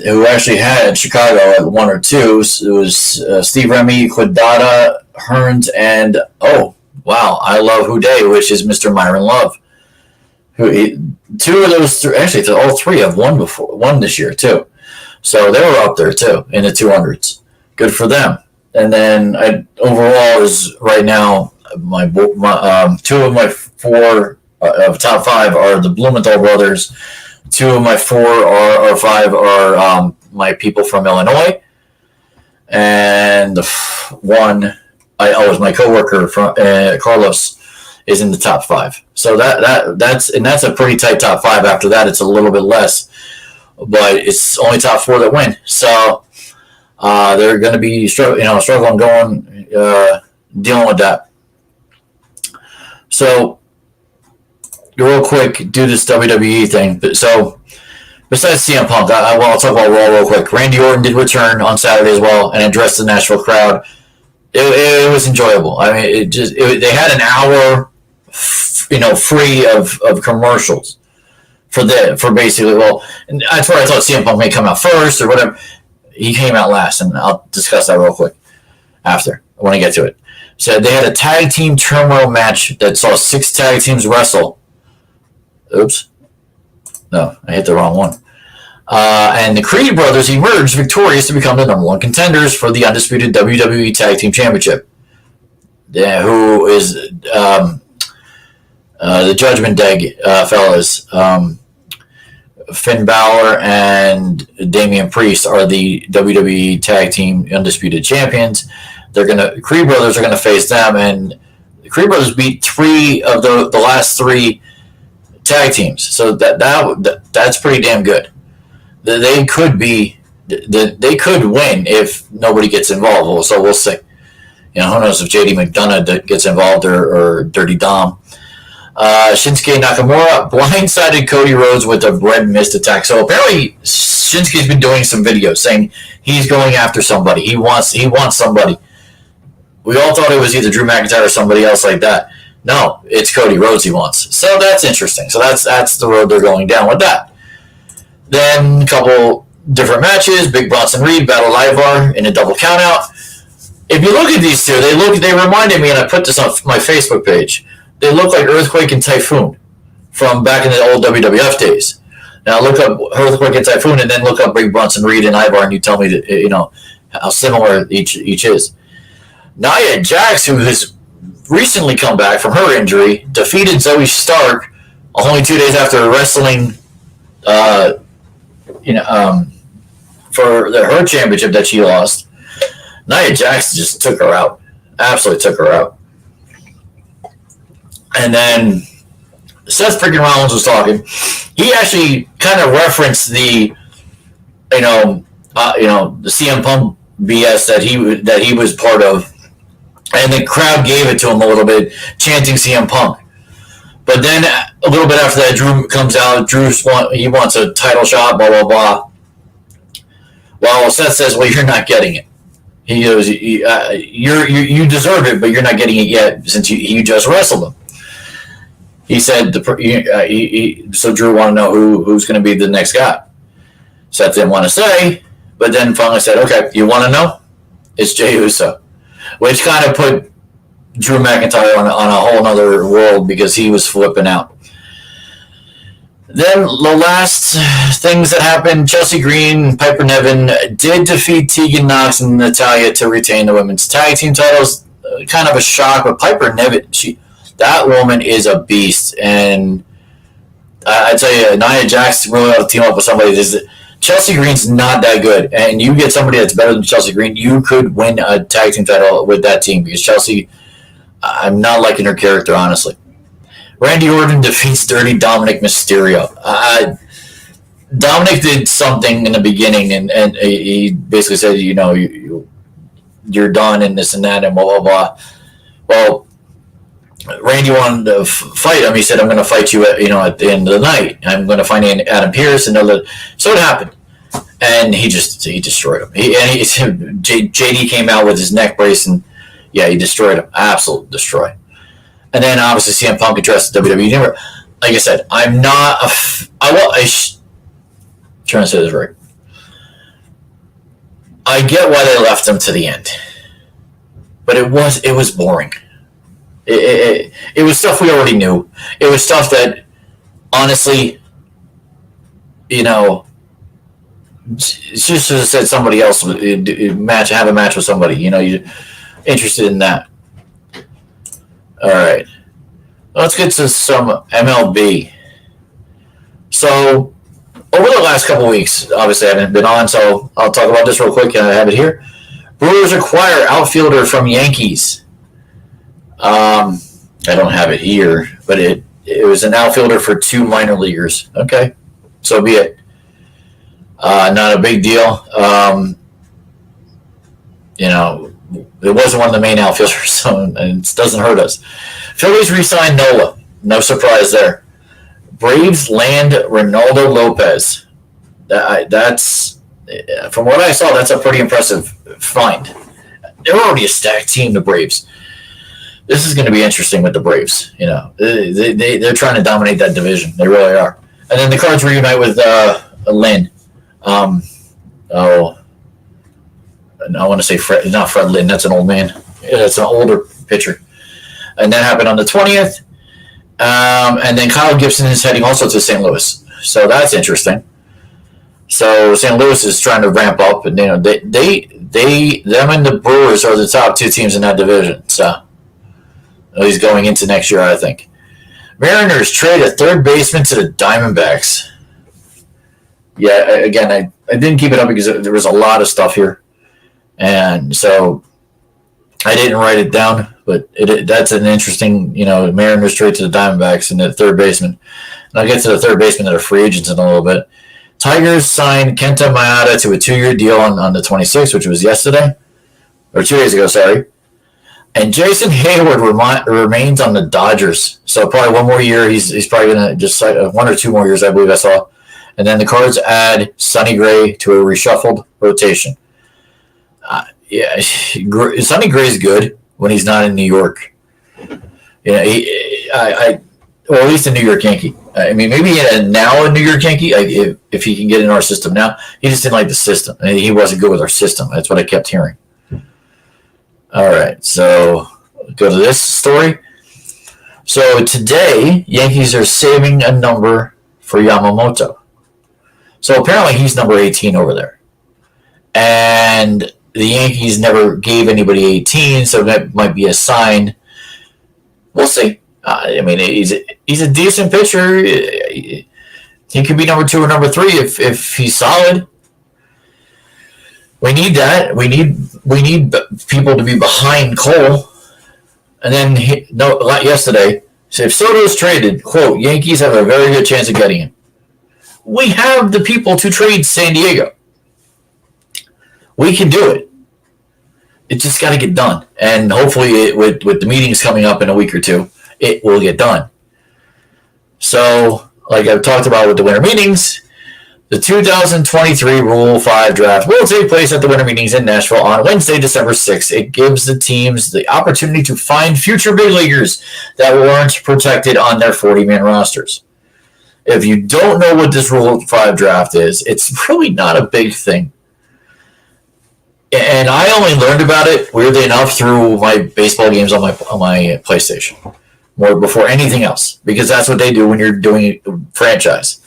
Who actually had Chicago at 1 or 2? It was Steve Remy, Quidada, Hearns, and I love Houday, which is Mr. Myron Love. 2 of those 3, actually, all 3 have won this year too. So they were up there too in the 200s. Good for them. And then overall is right now my 2 of my 4 of top 5 are the Blumenthal brothers. 2 of my 4 or 5 are my people from Illinois, and the one was my coworker from Carlos is in the top 5. So that's a pretty tight top 5. After that, it's a little bit less, but it's only top 4 that win. So they're going to be struggling going dealing with that. So real quick, do this WWE thing. So besides CM Punk, I'll talk about Raw real quick. Randy Orton did return on Saturday as well and addressed the Nashville crowd. It was enjoyable. I mean, they had an hour, free of commercials for basically. Well, and that's where I thought CM Punk may come out first or whatever. He came out last, and I'll discuss that real quick after when I get to it. So they had a tag team turmoil match that saw 6 tag teams wrestle Oops. No, I hit the wrong one. And the Creed brothers emerged victorious to become the number one contenders for the undisputed WWE Tag Team Championship. Who is the Judgment Day fellas? Finn Balor and Damian Priest are the WWE Tag Team Undisputed Champions. Creed brothers are gonna face them, and the Creed brothers beat 3 of the last 3 tag teams. So that's pretty damn good. They could win if nobody gets involved. So we'll see. Who knows if JD McDonough gets involved or Dirty Dom. Shinsuke Nakamura blindsided Cody Rhodes with a bread mist attack. So apparently Shinsuke's been doing some videos saying he's going after somebody. He wants somebody. We all thought it was either Drew McIntyre or somebody else like that. No, it's Cody Rhodes he wants. So that's interesting. So that's the road they're going down with that. Then a couple different matches. Big Bronson Reed battled Ivar in a double countout. If you look at these two, they reminded me, and I put this on my Facebook page. They look like Earthquake and Typhoon from back in the old WWF days. Now look up Earthquake and Typhoon, and then look up Big Bronson Reed and Ivar, and you tell me how similar each is. Nia Jax, who has recently come back from her injury, defeated Zoe Stark only 2 days after wrestling, for her championship that she lost. Nia Jax just took her out. Absolutely took her out. And then Seth freaking Rollins was talking. He actually kind of referenced the CM Punk BS that he was part of, and the crowd gave it to him a little bit, chanting CM Punk. But then a little bit after that, Drew comes out. He wants a title shot. Blah blah blah. Well, Seth says, "Well, you're not getting it." He goes, "You deserve it, but you're not getting it yet since you just wrestled him." He said, so Drew wanted to know who's going to be the next guy. Seth didn't want to say, but then finally said, "Okay, you want to know? It's Jey Uso," which kind of put Drew McIntyre on a whole other world because he was flipping out. Then the last things that happened, Chelsea Green and Piper Niven did defeat Tegan Nox and Natalya to retain the women's tag team titles. Kind of a shock, but Piper Niven, that woman is a beast. And I tell you, Nia Jax really ought to team up with somebody. Chelsea Green's not that good, and you get somebody that's better than Chelsea Green, you could win a tag team title with that team, because Chelsea, I'm not liking her character, honestly. Randy Orton defeats Dirty Dominic Mysterio. Dominic did something in the beginning, and he basically said, you're done and this and that and blah, blah, blah. Well, Randy wanted to fight him. He said, "I'm going to fight you at the end of the night. I'm going to find Adam Pearce." So it happened, and he destroyed him. JD came out with his neck brace, and he destroyed him. Absolute destroy. And then obviously CM Punk addressed the WWE. Like I said, I'm not trying to say this right. I get why they left him to the end, but it was boring. It was stuff we already knew. It was stuff that, honestly, just said somebody else have a match with somebody. You're interested in that. All right, let's get to some MLB. So, over the last couple weeks, obviously I haven't been on, so I'll talk about this real quick. I have it here. Brewers acquire outfielder from Yankees. I don't have it here, but it was an outfielder for 2 minor leaguers. Okay, so be it. Not a big deal. It wasn't one of the main outfielders, so it doesn't hurt us. Phillies re-signed Nola. No surprise there. Braves land Ronaldo Lopez. That's, from what I saw, that's a pretty impressive find. They're already a stacked team, the Braves. This is going to be interesting with the Braves. They're trying to dominate that division. They really are. And then the Cards reunite with Lynn. I want to say Fred, not Fred Lynn. That's an old man. That's an older pitcher. And that happened on the 20th. And then Kyle Gibson is heading also to St. Louis. So that's interesting. So St. Louis is trying to ramp up, and them and the Brewers are the top two teams in that division. So he's going into next year, I think. Mariners trade a third baseman to the Diamondbacks. Yeah, again, I didn't keep it up because there was a lot of stuff here, and so I didn't write it down. But that's an interesting, Mariners trade to the Diamondbacks and the third baseman. And I'll get to the third baseman that are free agents in a little bit. Tigers signed Kenta Maeda to a 2-year deal on the 26th, which was yesterday, or 2 days ago, sorry. And Jason Hayward remains on the Dodgers. So probably one more year. He's probably going to just 1 or 2 more years, I believe I saw. And then the Cards add Sonny Gray to a reshuffled rotation. Sonny Gray's good when he's not in New York. Or at least a New York Yankee. I mean, maybe now a New York Yankee, if he can get in our system now. He just didn't like the system. He wasn't good with our system. That's what I kept hearing. All right, so go to this story. So today, Yankees are saving a number for Yamamoto. So apparently he's number 18 over there. And the Yankees never gave anybody 18, so that might be a sign. We'll see. I mean, he's a decent pitcher. He could be number 2 or number 3 if he's solid. We need that. We need people to be behind Cole. And then yesterday, so if Soto is traded, quote, Yankees have a very good chance of getting him. We have the people to trade San Diego. We can do it. It just got to get done. And hopefully with the meetings coming up in a week or 2, it will get done. So, like I've talked about with the winter meetings, the 2023 Rule 5 draft will take place at the winter meetings in Nashville on Wednesday, December 6th. It gives the teams the opportunity to find future big leaguers that weren't protected on their 40-man rosters. If you don't know what this Rule 5 draft is, it's really not a big thing. And I only learned about it, weirdly enough, through my baseball games on my PlayStation, more before anything else, because that's what they do when you're doing a franchise.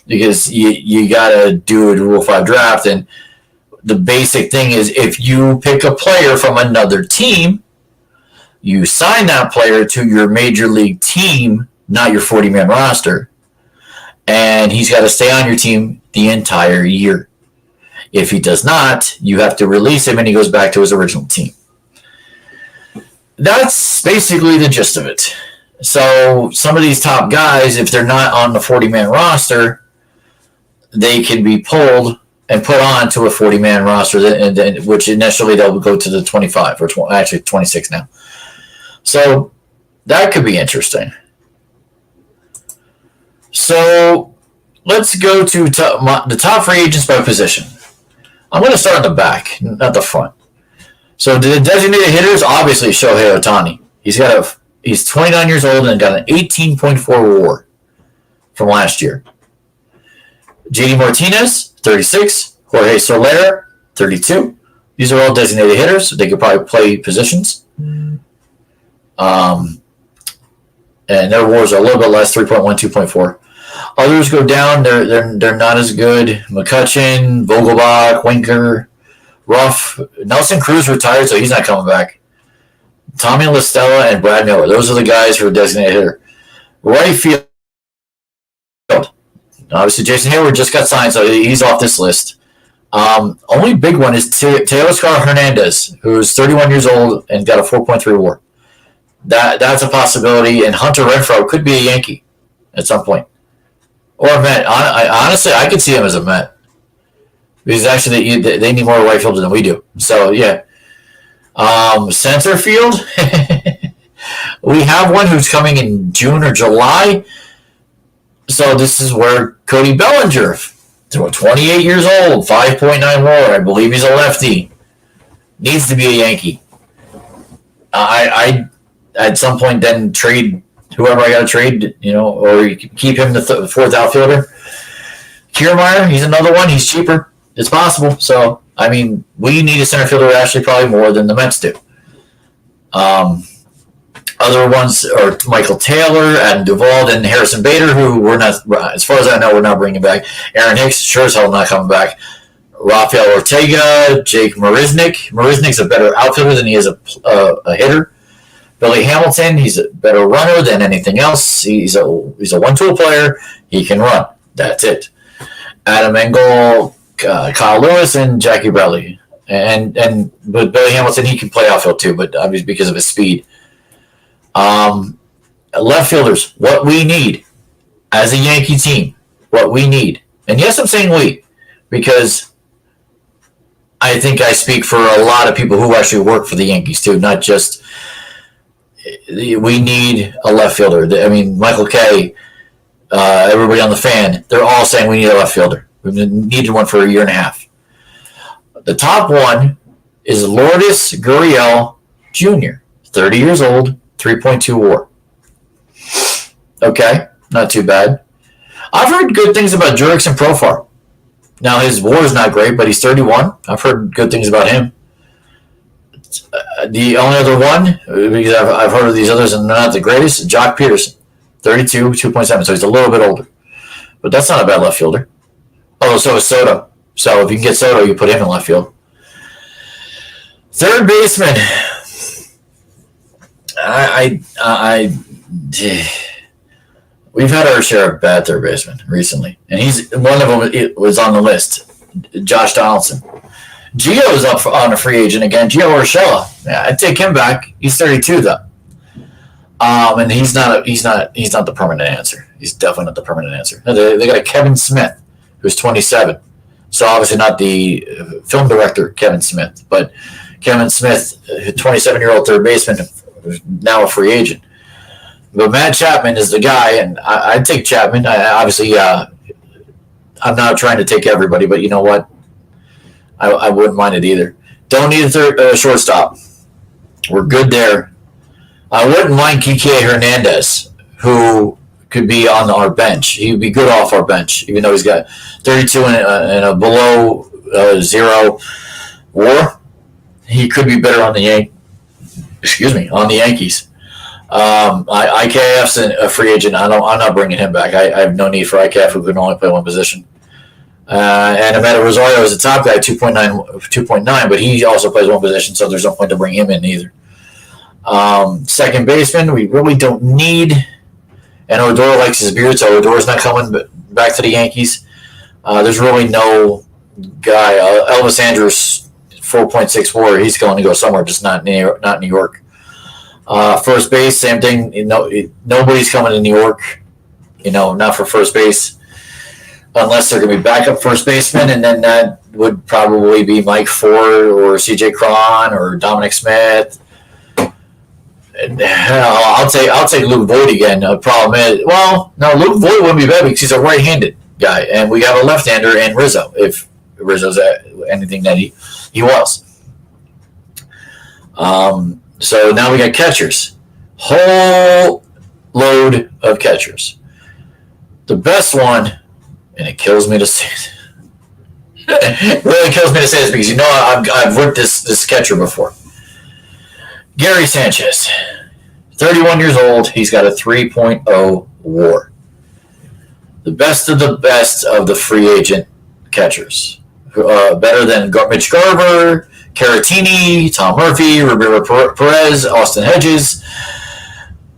Because you got to do a Rule 5 draft, and the basic thing is if you pick a player from another team, you sign that player to your major league team, not your 40-man roster, and he's got to stay on your team the entire year. If he does not, you have to release him and he goes back to his original team. That's basically the gist of it. So some of these top guys, if they're not on the 40-man roster, they can be pulled and put on to a 40-man roster, which initially they'll go to the 25 or actually 26 now. So that could be interesting. So let's go to the top free agents by position. I'm going to start in the back, not the front. So the designated hitters, obviously Shohei Ohtani. He's 29 years old and got an 18.4 WAR from last year. JD Martinez, 36. Jorge Soler, 32. These are all designated hitters. So they could probably play positions. And their WARs are a little bit less, 3.1, 2.4. Others go down. They're not as good. McCutchen, Vogelbach, Winker, Ruff. Nelson Cruz retired, so he's not coming back. Tommy LaStella and Brad Miller. Those are the guys who are designated hitter. Right field. Obviously, Jason Hayward just got signed, so he's off this list. Only big one is Teoscar Hernandez, who's 31 years old and got a 4.3 WAR. That's a possibility, and Hunter Renfroe could be a Yankee at some point. Or a Met. Honestly, I could see him as a Met. Because actually, they need more right fielders than we do. So, yeah. Center field. We have one who's coming in June or July. So this is where Cody Bellinger, 28 years old, 5.9 WAR. I believe he's a lefty. Needs to be a Yankee. I at some point then trade whoever I got to trade, or keep him the fourth outfielder. Kiermaier, he's another one. He's cheaper. It's possible. So, I mean, we need a center fielder actually probably more than the Mets do. Other ones are Michael Taylor, Adam Duvall, and Harrison Bader, who we're not, as far as I know, we're not bringing back. Aaron Hicks, sure as hell not coming back. Rafael Ortega, Jake Marisnik. Marisnik's a better outfielder than he is a hitter. Billy Hamilton, he's a better runner than anything else. He's a one-tool player. He can run. That's it. Adam Engel, Kyle Lewis, and Jackie Bradley. And but Billy Hamilton, he can play outfield too, but obviously because of his speed. Left fielders, what we need as a Yankee team, what we need. And yes, I'm saying we, because I think I speak for a lot of people who actually work for the Yankees too, not just we need a left fielder. I mean, Michael Kay, everybody on the Fan, they're all saying we need a left fielder. We've needed one for a year and a half. The top one is Lourdes Gurriel Jr., 30 years old, 3.2 WAR. Okay, not too bad. I've heard good things about Jurickson Profar. Now, his WAR is not great, but he's 31. I've heard good things about him. The only other one, because I've heard of these others and they're not the greatest, Jock Peterson, 32, 2.7. So he's a little bit older. But that's not a bad left fielder. Oh, so is Soto. So if you can get Soto, you put him in left field. Third baseman. We've had our share of bad third basemen recently, and he's one of them. It was on the list. Josh Donaldson. Gio's up on a free agent again. Gio Urshela. Yeah, I'd take him back. He's 32 though, and he's not the permanent answer. He's definitely not the permanent answer. They got a Kevin Smith who's 27. So obviously not the film director Kevin Smith, but Kevin Smith, 27-year-old third baseman, now a free agent. But Matt Chapman is the guy, and I'd take Chapman. Obviously, I'm not trying to take everybody, but you know what? I wouldn't mind it either. Don't need a shortstop. We're good there. I wouldn't mind Kike Hernandez, who could be on our bench. He would be good off our bench, even though he's got 32 and a below 0 WAR. He could be better on the Yankees. IKF's a free agent. I'm not bringing him back. I have no need for IKF, who can only play one position. And Amed Rosario is a top guy, 2.9, but he also plays one position, so there's no point to bring him in either. Second baseman, we really don't need. And Odor likes his beard, so Odor's not coming back to the Yankees. There's really no guy. Elvis Andrus, 4.6 WAR. He's going to go somewhere, just not New York. First base, same thing. Nobody's coming to New York. Not for first base, unless they're going to be backup first baseman, and then that would probably be Mike Ford or C.J. Cron or Dominic Smith. I'll take Luke Voigt again. The problem is, Luke Voigt wouldn't be bad because he's a right-handed guy, and we have a left-hander in Rizzo, if Rizzo's anything that he was. So now we got catchers. Whole load of catchers. The best one, and it kills me to say it really kills me to say this because I've ripped this catcher before. Gary Sanchez, 31 years old. He's got a 3.0 WAR. The best of the free agent catchers. Better than Mitch Garver, Caratini, Tom Murphy, Roberto Perez, Austin Hedges.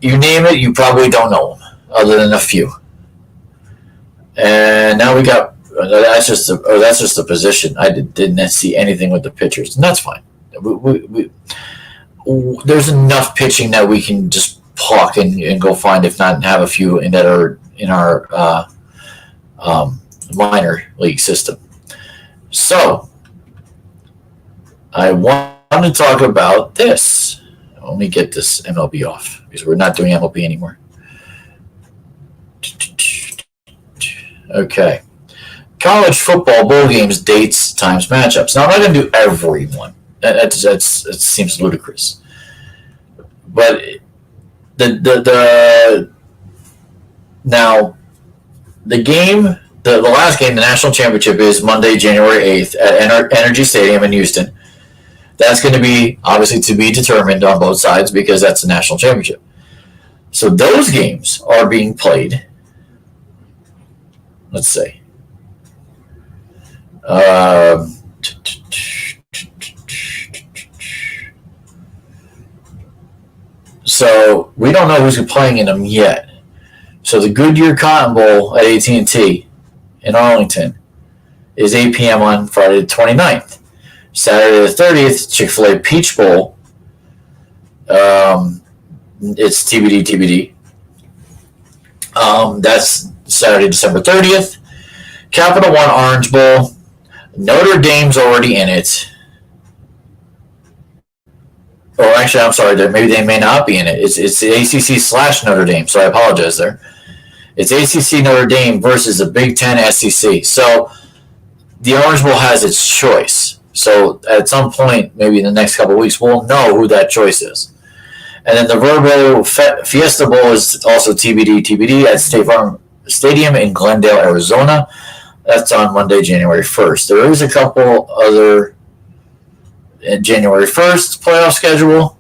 You name it, you probably don't know them, other than a few. And now we got that's just a position. I didn't see anything with the pitchers, and that's fine. There's enough pitching that we can just pluck and go find, if not have a few that are in our minor league system. So I want to talk about this. Let me get this MLB off because we're not doing MLB anymore. Okay. College football bowl games, dates, times, matchups. Now, I'm not going to do every one. That seems ludicrous. But the game, the last game, the national championship, is Monday, January 8th at Energy Stadium in Houston. That's going to be obviously to be determined on both sides because that's the national championship. So those games are being played. Let's see. So we don't know who's playing in them yet. So the Goodyear Cotton Bowl at AT&T in Arlington is 8 p.m. on Friday the 29th. Saturday the 30th, Chick-fil-A Peach Bowl. It's TBD. That's Saturday, December 30th. Capital One Orange Bowl. Notre Dame's already in it. Or actually, I'm sorry, maybe they may not be in it. It's the ACC / Notre Dame, so I apologize there. It's ACC Notre Dame versus the Big Ten SEC. So the Orange Bowl has its choice. So at some point, maybe in the next couple of weeks, we'll know who that choice is. And then the Verbo Fiesta Bowl is also TBD at State Farm Stadium in Glendale, Arizona. That's on Monday, January 1st. There is a couple other January 1st playoff schedule.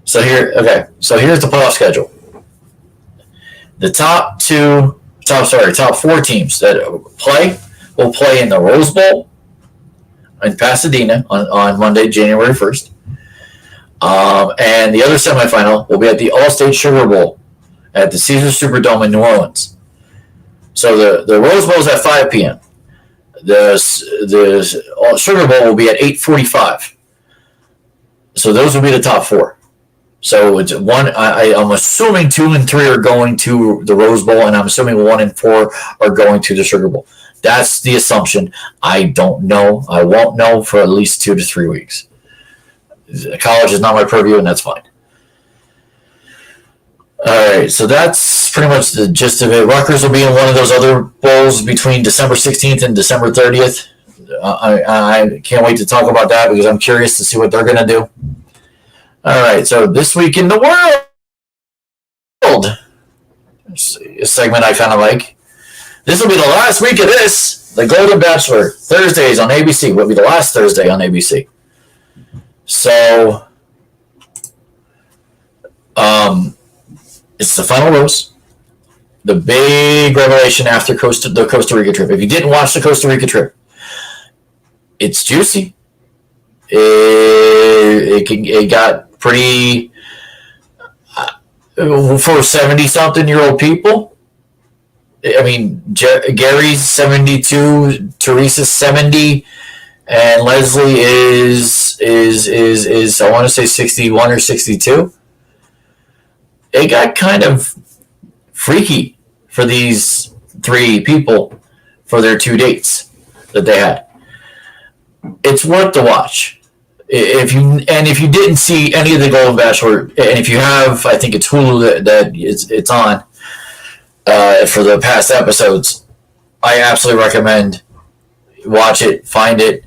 So here's the playoff schedule. The top four teams that will play in the Rose Bowl in Pasadena on Monday, January 1st. And the other semifinal will be at the All-State Sugar Bowl at the Caesars Superdome in New Orleans. So the Rose Bowl is at 5 p.m. The Sugar Bowl will be at 8:45. So those will be the top four. So it's one. I'm assuming 2 and 3 are going to the Rose Bowl, and I'm assuming 1 and 4 are going to the Sugar Bowl. That's the assumption. I don't know. I won't know for at least 2 to 3 weeks. College is not my purview, and that's fine. All right, so that's pretty much the gist of it. Rutgers will be in one of those other bowls between December 16th and December 30th. I can't wait to talk about that because I'm curious to see what they're going to do. All right, so this week in the world, a segment I kind of like. This will be the last week of this. The Golden Bachelor, Thursdays on ABC, will be the last Thursday on ABC. So, it's the final rose. The big revelation after the Costa Rica trip. If you didn't watch the Costa Rica trip, it's juicy. It got pretty for 70-something-year-old people. I mean, Gary's 72, Teresa's 70, and Leslie is I want to say 61 or 62. It got kind of freaky for these 3 people for their 2 dates that they had. It's worth the watch. If you didn't see any of the Golden Bachelor, and if you have, I think it's Hulu that it's on for the past episodes. I absolutely recommend watch it, find it.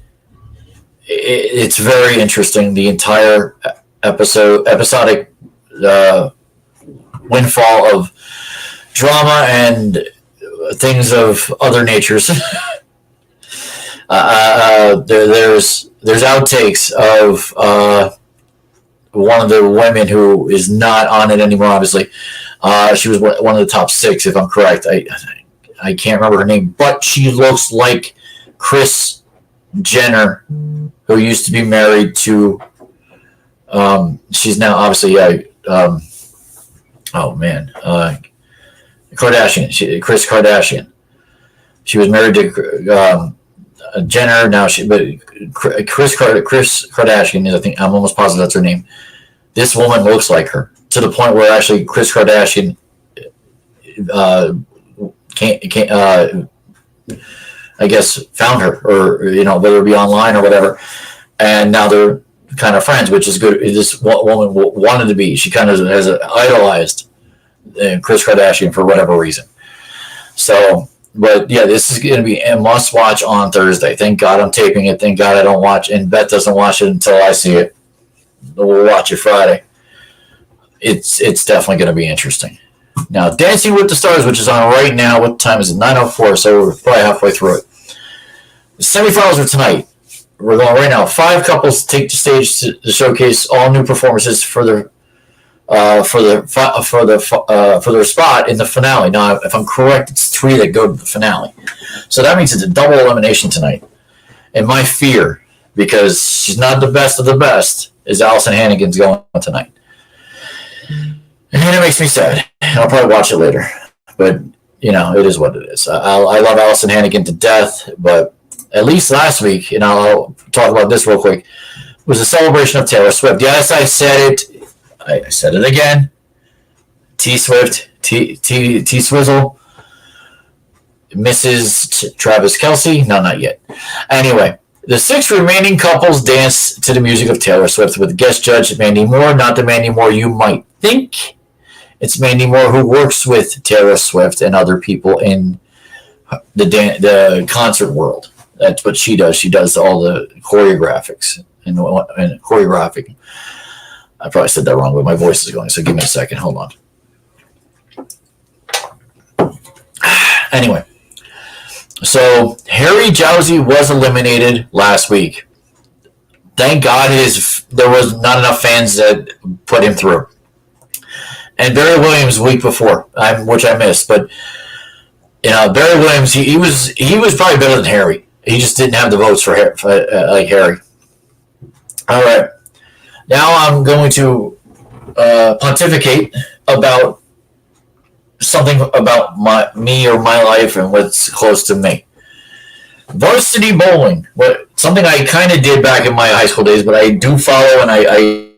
It's very interesting. The entire episodic windfall of drama and things of other natures. There's outtakes of one of the women who is not on it anymore. Obviously, she was one of the top 6, if I'm correct. I can't remember her name, but she looks like Kris Jenner, who used to be married to. She's now obviously Kardashian. Kris Kardashian. She was married to Jenner. Now Kris Kardashian is, I think, I'm almost positive that's her name. This woman looks like her to the point where actually Kris Kardashian I guess found her, or whether it be online or whatever, and now they're kind of friends, which is good. This woman wanted to be. She kind of has idolized Kris Kardashian for whatever reason. So, but yeah, this is going to be a must watch on Thursday. Thank God I'm taping it. Thank God I don't watch, and Beth doesn't watch it until I see it. We'll watch it Friday. It's definitely going to be interesting. Now, Dancing with the Stars, which is on right now. What time is it? 9:04. So we're probably halfway through it. The semifinals are tonight. We're going right now. 5 couples take the stage to showcase all new performances for their for their spot in the finale. Now, if I'm correct, it's 3 that go to the finale. So that means it's a double elimination tonight. And my fear, because she's not the best of the best, is Allison Hannigan's going on tonight. And it makes me sad. And I'll probably watch it later. But, it is what it is. I love Allison Hannigan to death, but at least last week, I'll talk about this real quick, was a celebration of Taylor Swift. Yes, I said it. I said it again. T-Swift, T-Swizzle, Mrs. Travis Kelce. No, not yet. Anyway, the 6 remaining couples dance to the music of Taylor Swift with guest judge Mandy Moore. Not the Mandy Moore you might think. It's Mandy Moore who works with Taylor Swift and other people in the concert world. That's what she does. She does all the choreographics and choreographing. I probably said that wrong, but my voice is going, so give me a second. Hold on. Anyway, so Harry Jowsey was eliminated last week. Thank God there was not enough fans that put him through. And Barry Williams the week before, which I missed, but Barry Williams, he was probably better than Harry. He just didn't have the votes for like Harry. All right. Now I'm going to pontificate about something about me or my life and what's close to me. Varsity bowling, something I kind of did back in my high school days, but I do follow, and I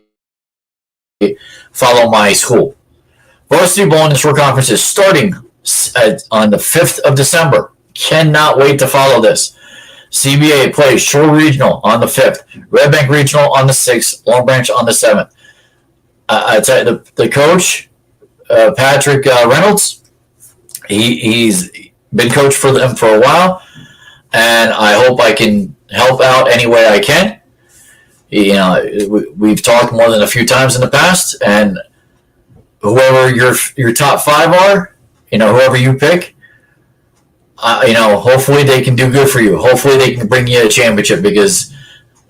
follow my school. Varsity bowling and short conference is starting on the 5th of December. Cannot wait to follow this. CBA plays Shore Regional on the 5th, Red Bank Regional on the 6th, Long Branch on the 7th. I tell you, the coach, Patrick Reynolds, he's been coach for them for a while, and I hope I can help out any way I can. We've talked more than a few times in the past, and whoever your top 5 are, whoever you pick, hopefully they can do good for you. Hopefully they can bring you a championship, because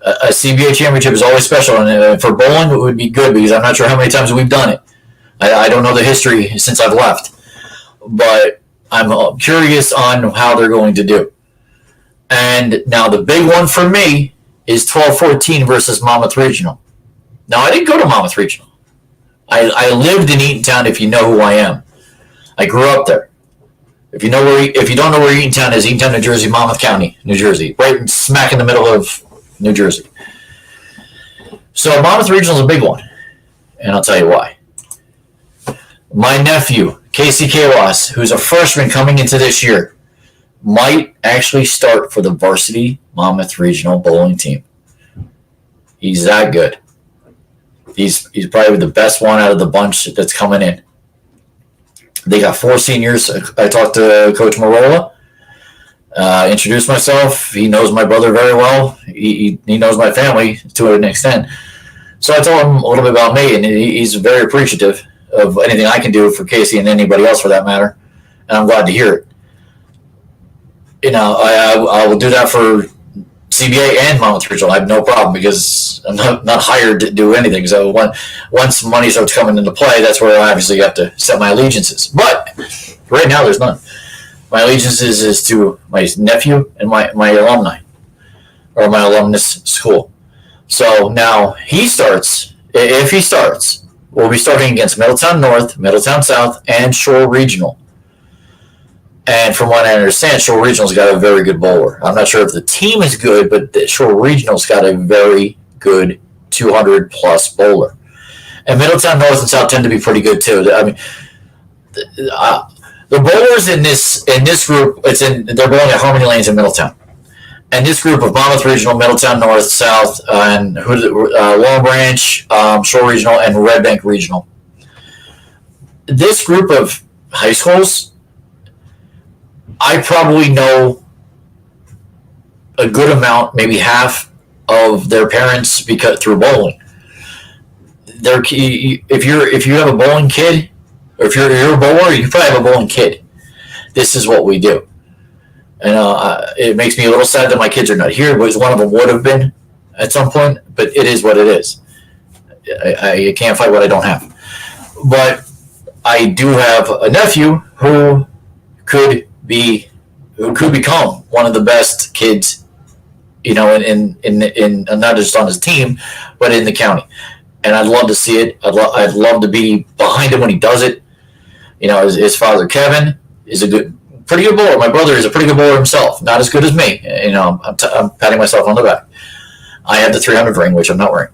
a CBA championship is always special. And for bowling, it would be good, because I'm not sure how many times we've done it. I don't know the history since I've left, but I'm curious on how they're going to do. And now the big one for me is 12-14 versus Monmouth Regional. Now, I didn't go to Monmouth Regional. I lived in Eatontown, if you know who I am. I grew up there. If you don't know where Eatontown is, Eatontown, New Jersey, Monmouth County, New Jersey, right smack in the middle of New Jersey. So Monmouth Regional is a big one, and I'll tell you why. My nephew, Casey Kawas, who's a freshman coming into this year, might actually start for the varsity Monmouth Regional bowling team. He's that good. He's probably the best one out of the bunch that's coming in. They got 4 seniors. I talked to Coach Marola, introduced myself. He knows my brother very well. He knows my family to an extent. So I told him a little bit about me, and he's very appreciative of anything I can do for Casey and anybody else for that matter. And I'm glad to hear it. I will do that for CBA and Monmouth Regional. I have no problem, because I'm not hired to do anything. So once money starts coming into play, that's where I obviously have to set my allegiances. But right now, there's none. My allegiances is to my nephew and my alumni, or my alumnus school. So now he starts. If he starts, we'll be starting against Middletown North, Middletown South, and Shore Regional. And from what I understand, Shore Regional's got a very good bowler. I'm not sure if the team is good, but the Shore Regional's got a very good 200-plus bowler. And Middletown North and South tend to be pretty good, too. I mean, the bowlers in this group, they're bowling at Harmony Lanes in Middletown. And this group of Monmouth Regional, Middletown North, South, and Long Branch, Shore Regional, and Red Bank Regional. This group of high schools, I probably know a good amount, maybe half of their parents through bowling. If you have a bowling kid, or if you're a bowler, you probably have a bowling kid. This is what we do. And it makes me a little sad that my kids are not here, because one of them would have been at some point, but it is what it is. I can't fight what I don't have. but I do have a nephew who could become one of the best kids, in not just on his team, but in the county. And I'd love to see it. I'd love to be behind him when he does it. His father Kevin is pretty good bowler. My brother is a pretty good bowler himself. Not as good as me. I'm patting myself on the back. I have the 300 ring, which I'm not wearing.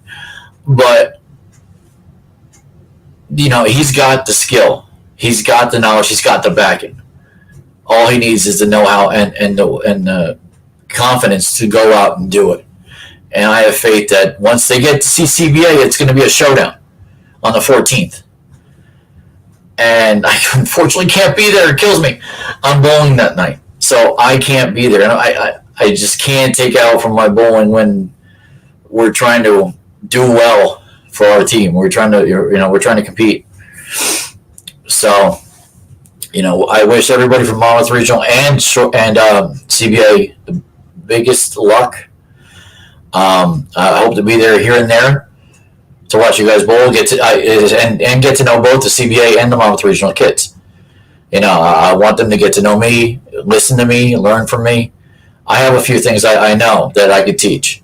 But he's got the skill. He's got the knowledge. He's got the backing. All he needs is the know-how and the confidence to go out and do it. And I have faith that once they get to see CBA, it's going to be a showdown on the 14th. And I unfortunately can't be there. It kills me. I'm bowling that night, so I can't be there. And I just can't take out from my bowling when we're trying to do well for our team. We're trying to compete. So, I wish everybody from Monmouth Regional and CBA the biggest luck. I hope to be there here and there to watch you guys bowl, get to know both the CBA and the Monmouth Regional kids. I want them to get to know me, listen to me, learn from me. I have a few things I know that I could teach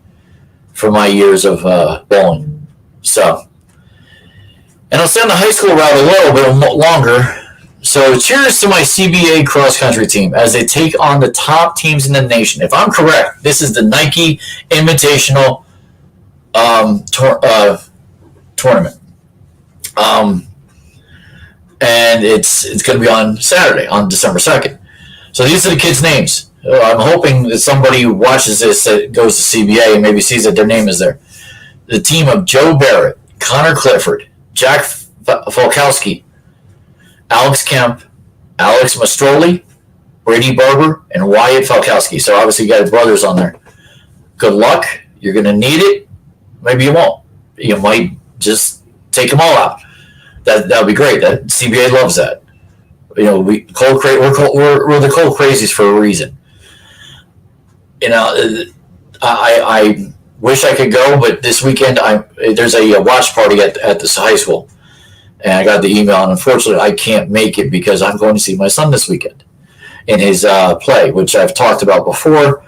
from my years of bowling. So, and I'll stay on the high school route a little bit longer. So cheers to my CBA cross-country team as they take on the top teams in the nation. If I'm correct, this is the Nike Invitational tournament. And it's going to be on Saturday, on December 2nd. So these are the kids' names. I'm hoping that somebody who watches this that goes to CBA and maybe sees that their name is there. The team of Joe Barrett, Connor Clifford, Jack Falkowski, Alex Kemp, Alex Mastroli, Brady Barber, and Wyatt Falkowski. So obviously you got brothers on there. Good luck. You're going to need it. Maybe you won't. You might just take them all out. That would be great. That CBA loves that. We're the cold crazies for a reason. I wish I could go, but this weekend there's a watch party at this high school. And I got the email, and unfortunately, I can't make it because I'm going to see my son this weekend in his play, which I've talked about before.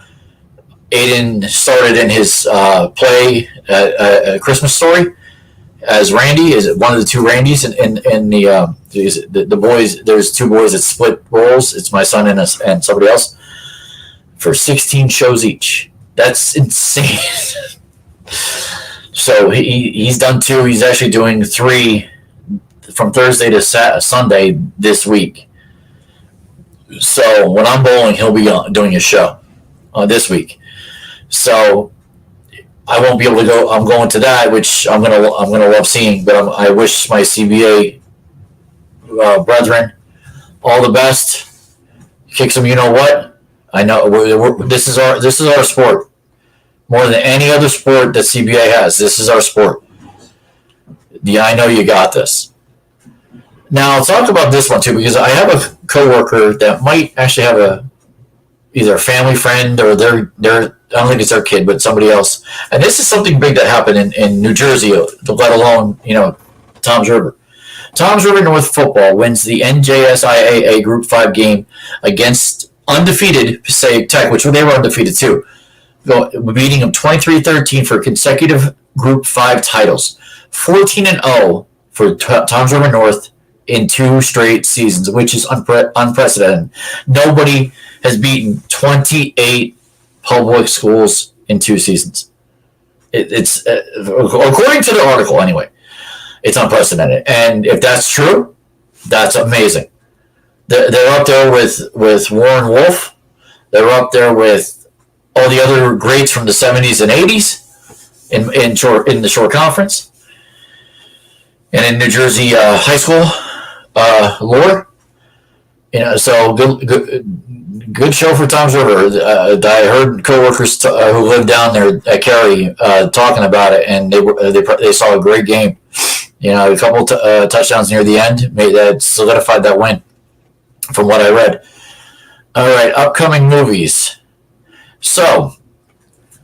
Aiden started in his play, A Christmas Story, as Randy, is one of the two Randys in the boys. There's two boys that split roles. It's my son and somebody else for 16 shows each. That's insane. So he's done 2. He's actually doing 3 from Thursday to Sunday this week. So when I'm bowling, he'll be doing a show this week. So I won't be able to go. I'm going to that, which I'm gonna love seeing. But I wish my CBA brethren all the best. Kick some, you know what? I know this is our sport. More than any other sport that CBA has, this is our sport. Yeah, I know you got this. Now, I'll talk about this one, too, because I have a coworker that might actually have either a family friend or their I don't think it's their kid, but somebody else. And this is something big that happened in New Jersey, let alone, Toms River. Toms River North football wins the NJSIAA Group 5 game against undefeated Passaic Tech, which they were undefeated, too, beating them 23-13 for consecutive Group 5 titles. 14-0 for Toms River North in 2 straight seasons, which is unprecedented. Nobody has beaten 28 public schools in 2 seasons. It's according to the article, anyway. It's unprecedented, and if that's true, that's amazing. They're up there with Warren Wolf. They're up there with all the other greats from the 70s and 80s in the short conference, and in New Jersey high school lore. So good show for Toms River. I heard coworkers who live down there at Cary talking about it, and they saw a great game. A couple touchdowns near the end that solidified that win, from what I read. All right, upcoming movies. So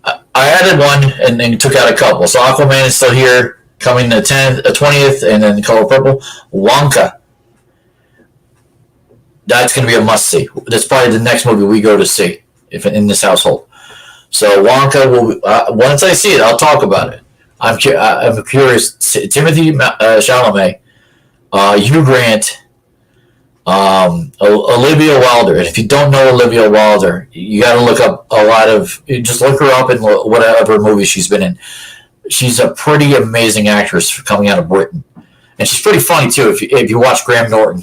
I added one and took out a couple. So Aquaman is still here. coming the 20th, and then the color purple. Wonka. That's going to be a must-see. That's probably the next movie we go to see if in this household. So Wonka will. Once I see it, I'll talk about it. I'm curious. Timothy Chalamet, Hugh Grant, Olivia Wilde. And if you don't know Olivia Wilde, you got to look up a lot of. Just look her up in whatever movie she's been in. She's a pretty amazing actress coming out of Britain, and she's pretty funny too. If you watch Graham Norton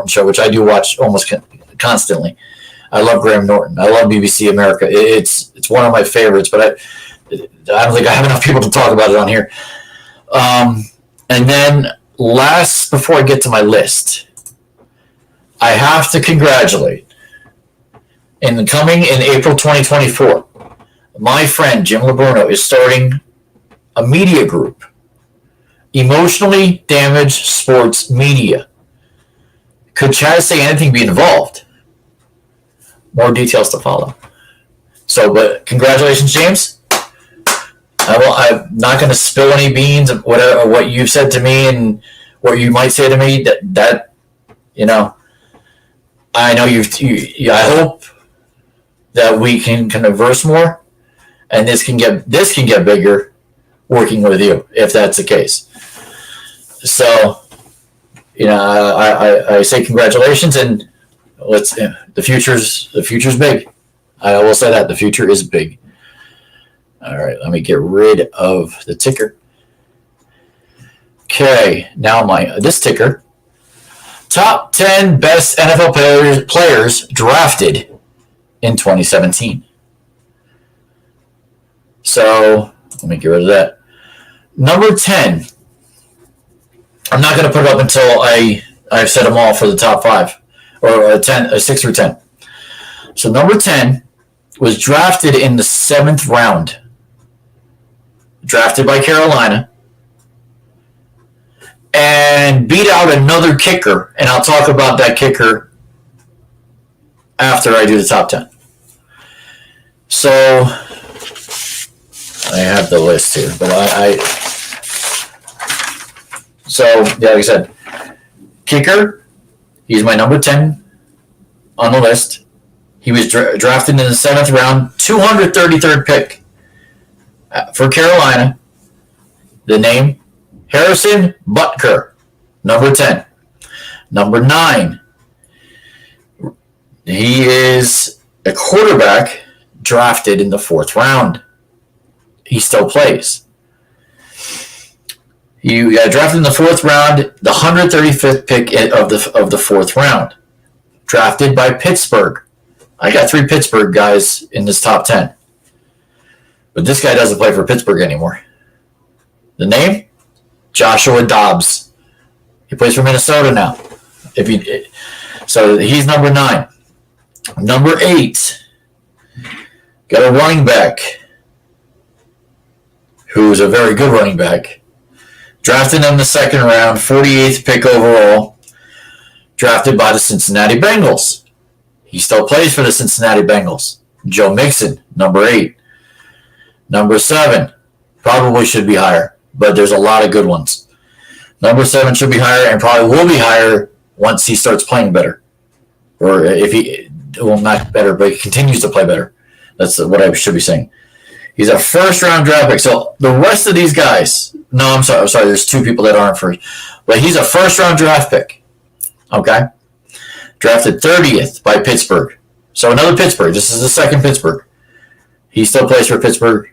show, which I do watch almost constantly. I love Graham Norton. I love BBC America. It's one of my favorites, but I don't think I have enough people to talk about it on here. And then last, before I get to my list, I have to congratulate, coming in April 2024, my friend Jim Labruno is starting a media group, Emotionally Damaged Sports Media. Could Chazz say anything be involved? More details to follow. So, but congratulations, James. I'm not going to spill any beans of what you've said to me and what you might say to me. That I know I hope that we can converse more, and this can get bigger working with you if that's the case. So, I say congratulations, and the future's big. I will say that the future is big. All right, let me get rid of the ticker. Okay, now this ticker. Top 10 best NFL players drafted in 2017. So let me get rid of that. Number 10. I'm not going to put it up until I've set them all for the top 5 or 6 through 10. So number 10 was drafted in the 7th round. Drafted by Carolina. And beat out another kicker. And I'll talk about that kicker after I do the top 10. So I have the list here. But like I said, kicker, he's my number 10 on the list. He was drafted in the 7th round, 233rd pick for Carolina. The name, Harrison Butker, number 10. Number 9, he is a quarterback drafted in the 4th round. He still plays. He got drafted in the 4th round, the 135th pick of the 4th round. Drafted by Pittsburgh. I got 3 Pittsburgh guys in this top 10. But this guy doesn't play for Pittsburgh anymore. The name? Joshua Dobbs. He plays for Minnesota now. So he's number 9. Number 8. Got a running back who's a very good running back. Drafted in the 2nd round, 48th pick overall. Drafted by the Cincinnati Bengals. He still plays for the Cincinnati Bengals. Joe Mixon, number 8. Number 7, probably should be higher, but there's a lot of good ones. Number 7 should be higher and probably will be higher once he starts playing better. Or if not better, but he continues to play better. That's what I should be saying. He's a 1st-round draft pick. So the rest of these guys, no, I'm sorry. There's 2 people that aren't first. But he's a 1st-round draft pick. Okay? Drafted 30th by Pittsburgh. So another Pittsburgh. This is the 2nd Pittsburgh. He still plays for Pittsburgh.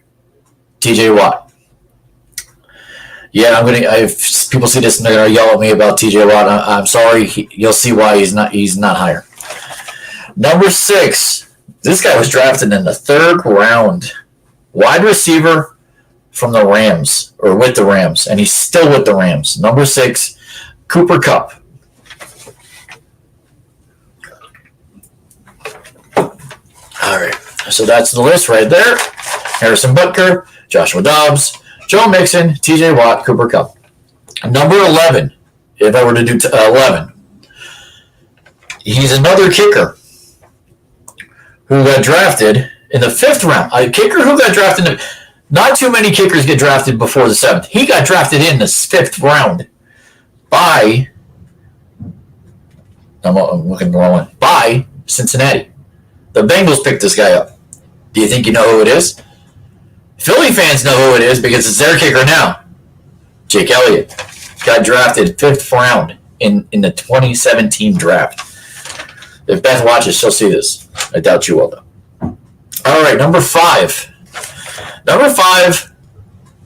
TJ Watt. Yeah, if people see this and they're going to yell at me about TJ Watt, I'm sorry. You'll see why he's not higher. Number 6. This guy was drafted in the 3rd round. Wide receiver from the Rams, or with the Rams, and he's still with the Rams. Number 6, Cooper Kupp. All right, so that's the list right there. Harrison Butker, Joshua Dobbs, Joe Mixon, TJ Watt, Cooper Kupp. Number 11, if I were to do 11, he's another kicker who got drafted in the 5th round. A kicker who got drafted Not too many kickers get drafted before the 7th. He got drafted in the 5th round by, I'm looking at the wrong one, by Cincinnati. The Bengals picked this guy up. Do you think you know who it is? Philly fans know who it is because it's their kicker now. Jake Elliott got drafted 5th round in the 2017 draft. If Beth watches, she'll see this. I doubt you will, though. All right, number 5. Number 5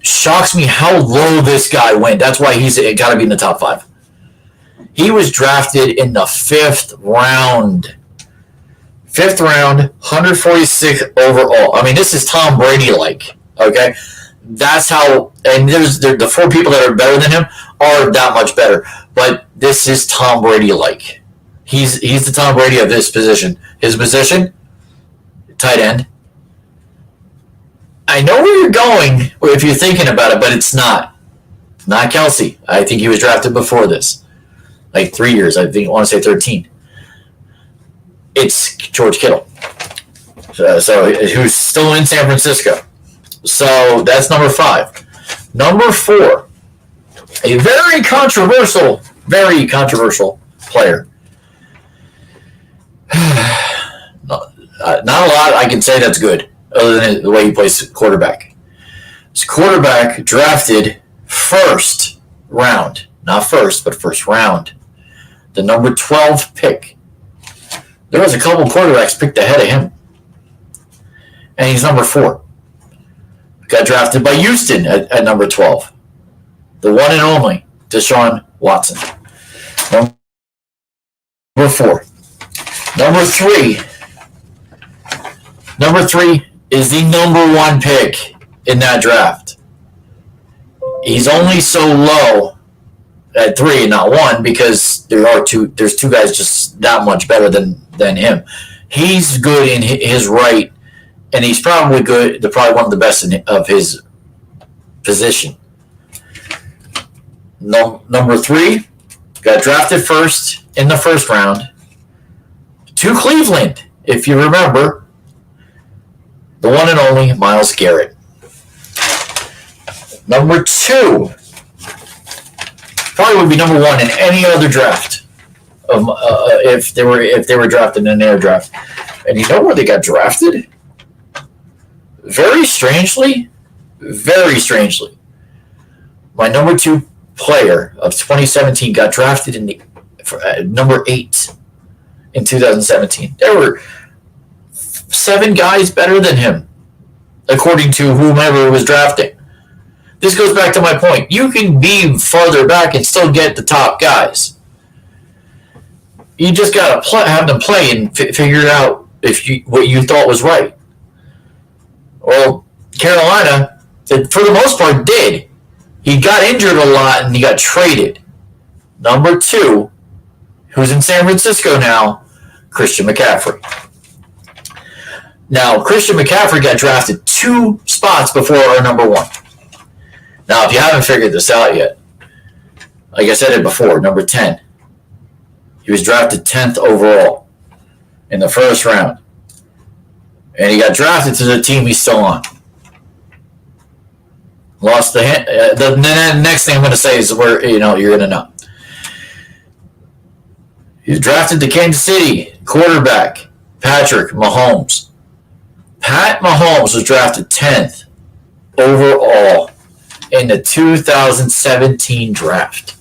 shocks me how low this guy went. That's why he's got to be in the top 5. He was drafted in the 5th round. 5th round, 146 overall. I mean, this is Tom Brady-like, okay? That's how, and there's the 4 people that are better than him are that much better. But this is Tom Brady-like. He's the Tom Brady of this position. His position, tight end. I know where you're going if you're thinking about it, but it's not. Not Kelsey. I think he was drafted before this. Like 3 years. I want to say 13. It's George Kittle. So who's still in San Francisco. So that's number 5. Number 4. A very controversial player. Not a lot I can say that's good, other than the way he plays quarterback. His quarterback drafted 1st round. Not first, but 1st round. The number 12 pick. There was a couple quarterbacks picked ahead of him. And he's number 4. Got drafted by Houston at number 12. The one and only Deshaun Watson. Number 4. Number 3. Number 3 is the number 1 pick in that draft. He's only so low at 3 and not 1 because there's 2 guys just that much better than him. He's good in his right, and he's probably good. They're probably one of the best of his position. Number 3 got drafted first in the 1st round to Cleveland, if you remember. The one and only Myles Garrett. Number 2 probably would be number 1 in any other draft if they were drafted in their draft. And you know where they got drafted? Very strangely, my number 2 player of 2017 got drafted in the number 8 in 2017. There were 7 guys better than him, according to whomever was drafting. This goes back to my point. You can be farther back and still get the top guys. You just got to have them play and figure out what you thought was right. Well, Carolina, for the most part, did. He got injured a lot and he got traded. Number 2, who's in San Francisco now, Christian McCaffrey. Now, Christian McCaffrey got drafted 2 spots before our number 1. Now, if you haven't figured this out yet, like I said it before, number 10. He was drafted 10th overall in the 1st round. And he got drafted to the team he's still on. Lost the next thing I'm going to say is where you're going to know. He was drafted to Kansas City, quarterback, Patrick Mahomes. Pat Mahomes was drafted 10th overall in the 2017 draft.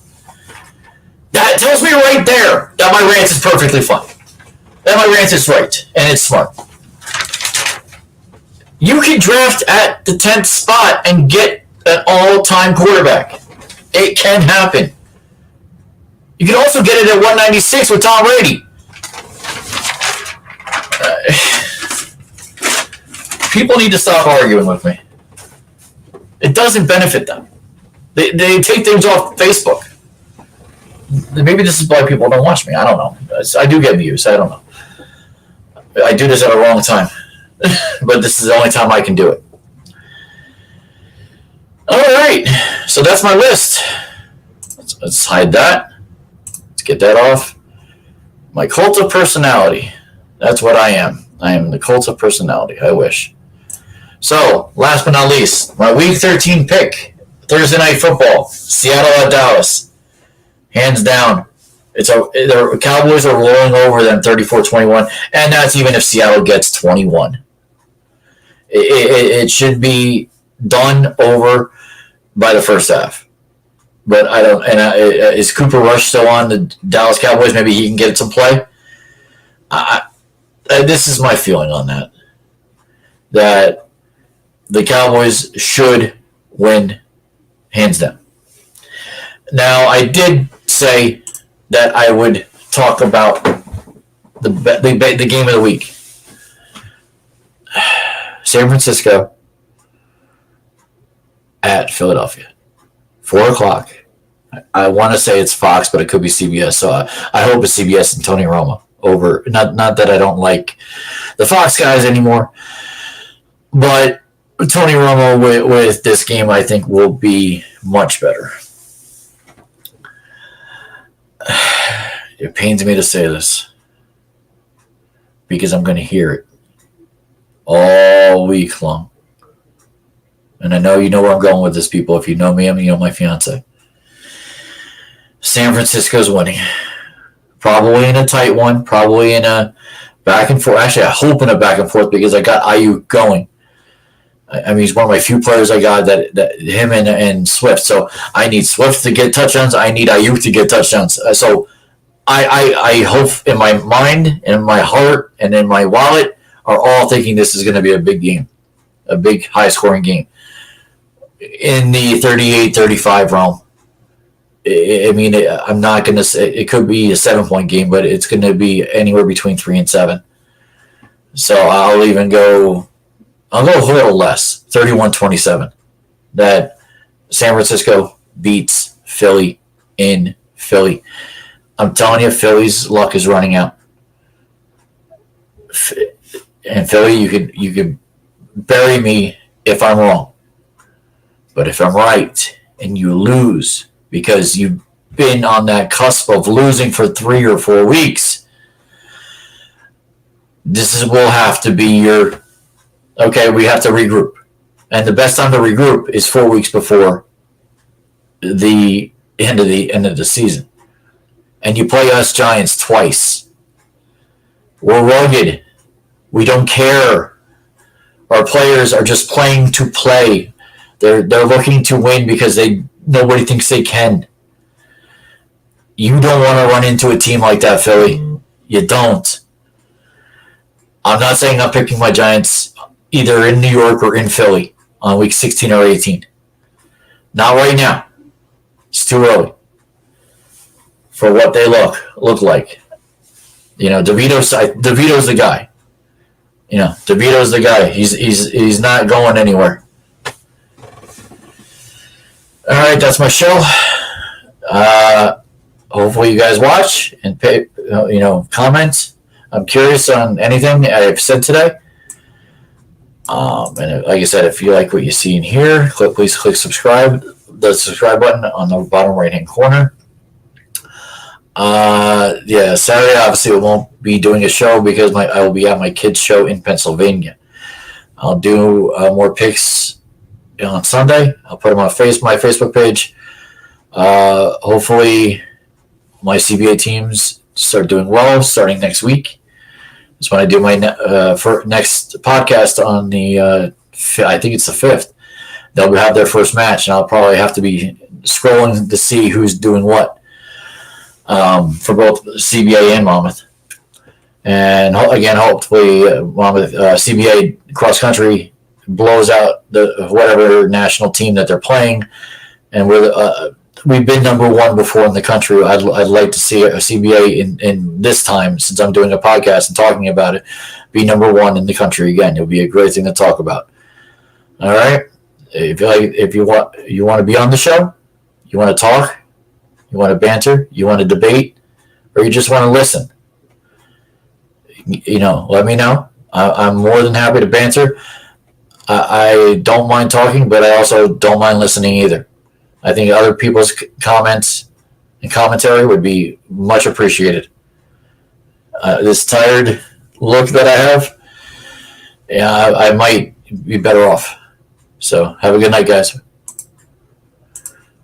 That tells me right there that my rant is perfectly fine. That my rant is right, and it's smart. You can draft at the 10th spot and get an all-time quarterback. It can happen. You can also get it at 196 with Tom Brady. People need to stop arguing with me. It doesn't benefit them. They take things off Facebook. Maybe this is why people don't watch me. I don't know. I do get views. I don't know. I do this at a wrong time. But this is the only time I can do it. All right. So that's my list. Let's hide that. Let's get that off. My cult of personality. That's what I am. I am the cult of personality. I wish. So, last but not least, my Week 13 pick, Thursday Night Football, Seattle at Dallas. Hands down. The Cowboys are rolling over them 34-21, and that's even if Seattle gets 21. It should be done over by the first half. But I don't. And is Cooper Rush still on the Dallas Cowboys? Maybe he can get some play. This is my feeling on that. That the Cowboys should win, hands down. Now, I did say that I would talk about the game of the week. San Francisco at Philadelphia. 4 o'clock. I want to say it's Fox, but it could be CBS. So I hope it's CBS and Tony Romo over. Not that I don't like the Fox guys anymore, but Tony Romo with this game, I think, will be much better. It pains me to say this because I'm going to hear it all week long. And I know you know where I'm going with this, people. If you know me, you know my fiance. San Francisco's winning. Probably in a tight one. Probably in a back and forth. Actually, I hope in a back and forth because I got Ayuk going. I mean, he's one of my few players I got that him and Swift. So I need Swift to get touchdowns. I need Ayuk to get touchdowns. So I hope in my mind, in my heart, and in my wallet are all thinking this is going to be a big game, a big high-scoring game in the 38-35 realm. I mean, I'm not going to say it could be a 7-point game, but it's going to be anywhere between 3 and 7. So I'll go a little less, 31-27. That San Francisco beats Philly in Philly. I'm telling you, Philly's luck is running out. And Philly, you could bury me if I'm wrong. But if I'm right and you lose because you've been on that cusp of losing for 3 or 4 weeks, will have to be your, okay, we have to regroup. And the best time to regroup is 4 weeks before the end of the season. And you play us Giants twice. We're rugged. We don't care. Our players are just playing to play. They're looking to win because nobody thinks they can. You don't want to run into a team like that, Philly. You don't. I'm not saying I'm picking my Giants either in New York or in Philly on week 16 or 18. Not right now. It's too early for what they look like. You know, DeVito's the guy. You know, DeVito's the guy. He's not going anywhere. All right, that's my show. Hopefully you guys watch and pay, comment. I'm curious on anything I've said today. And like I said, if you like what you see in here, please click subscribe. The subscribe button on the bottom right-hand corner. Saturday obviously I won't be doing a show because I will be at my kids' show in Pennsylvania. I'll do more picks on Sunday. I'll put them on my Facebook page. Hopefully my CBA teams start doing well starting next week. That's when I do my next podcast on the I think it's the 5th. They'll have their first match, and I'll probably have to be scrolling to see who's doing what for both CBA and Monmouth. And again, hopefully Monmouth CBA cross country blows out the whatever national team that they're playing, and we've been number 1 before in the country. I'd like to see a CBA in this time, since I'm doing a podcast and talking about it, be number 1 in the country again. It'll be a great thing to talk about. All right. If you want to be on the show, you want to talk, you want to banter, you want to debate, or you just want to listen, let me know. I'm more than happy to banter. I don't mind talking, but I also don't mind listening either. I think other people's comments and commentary would be much appreciated. This tired look that I have, I might you'd be better off. So have a good night, guys.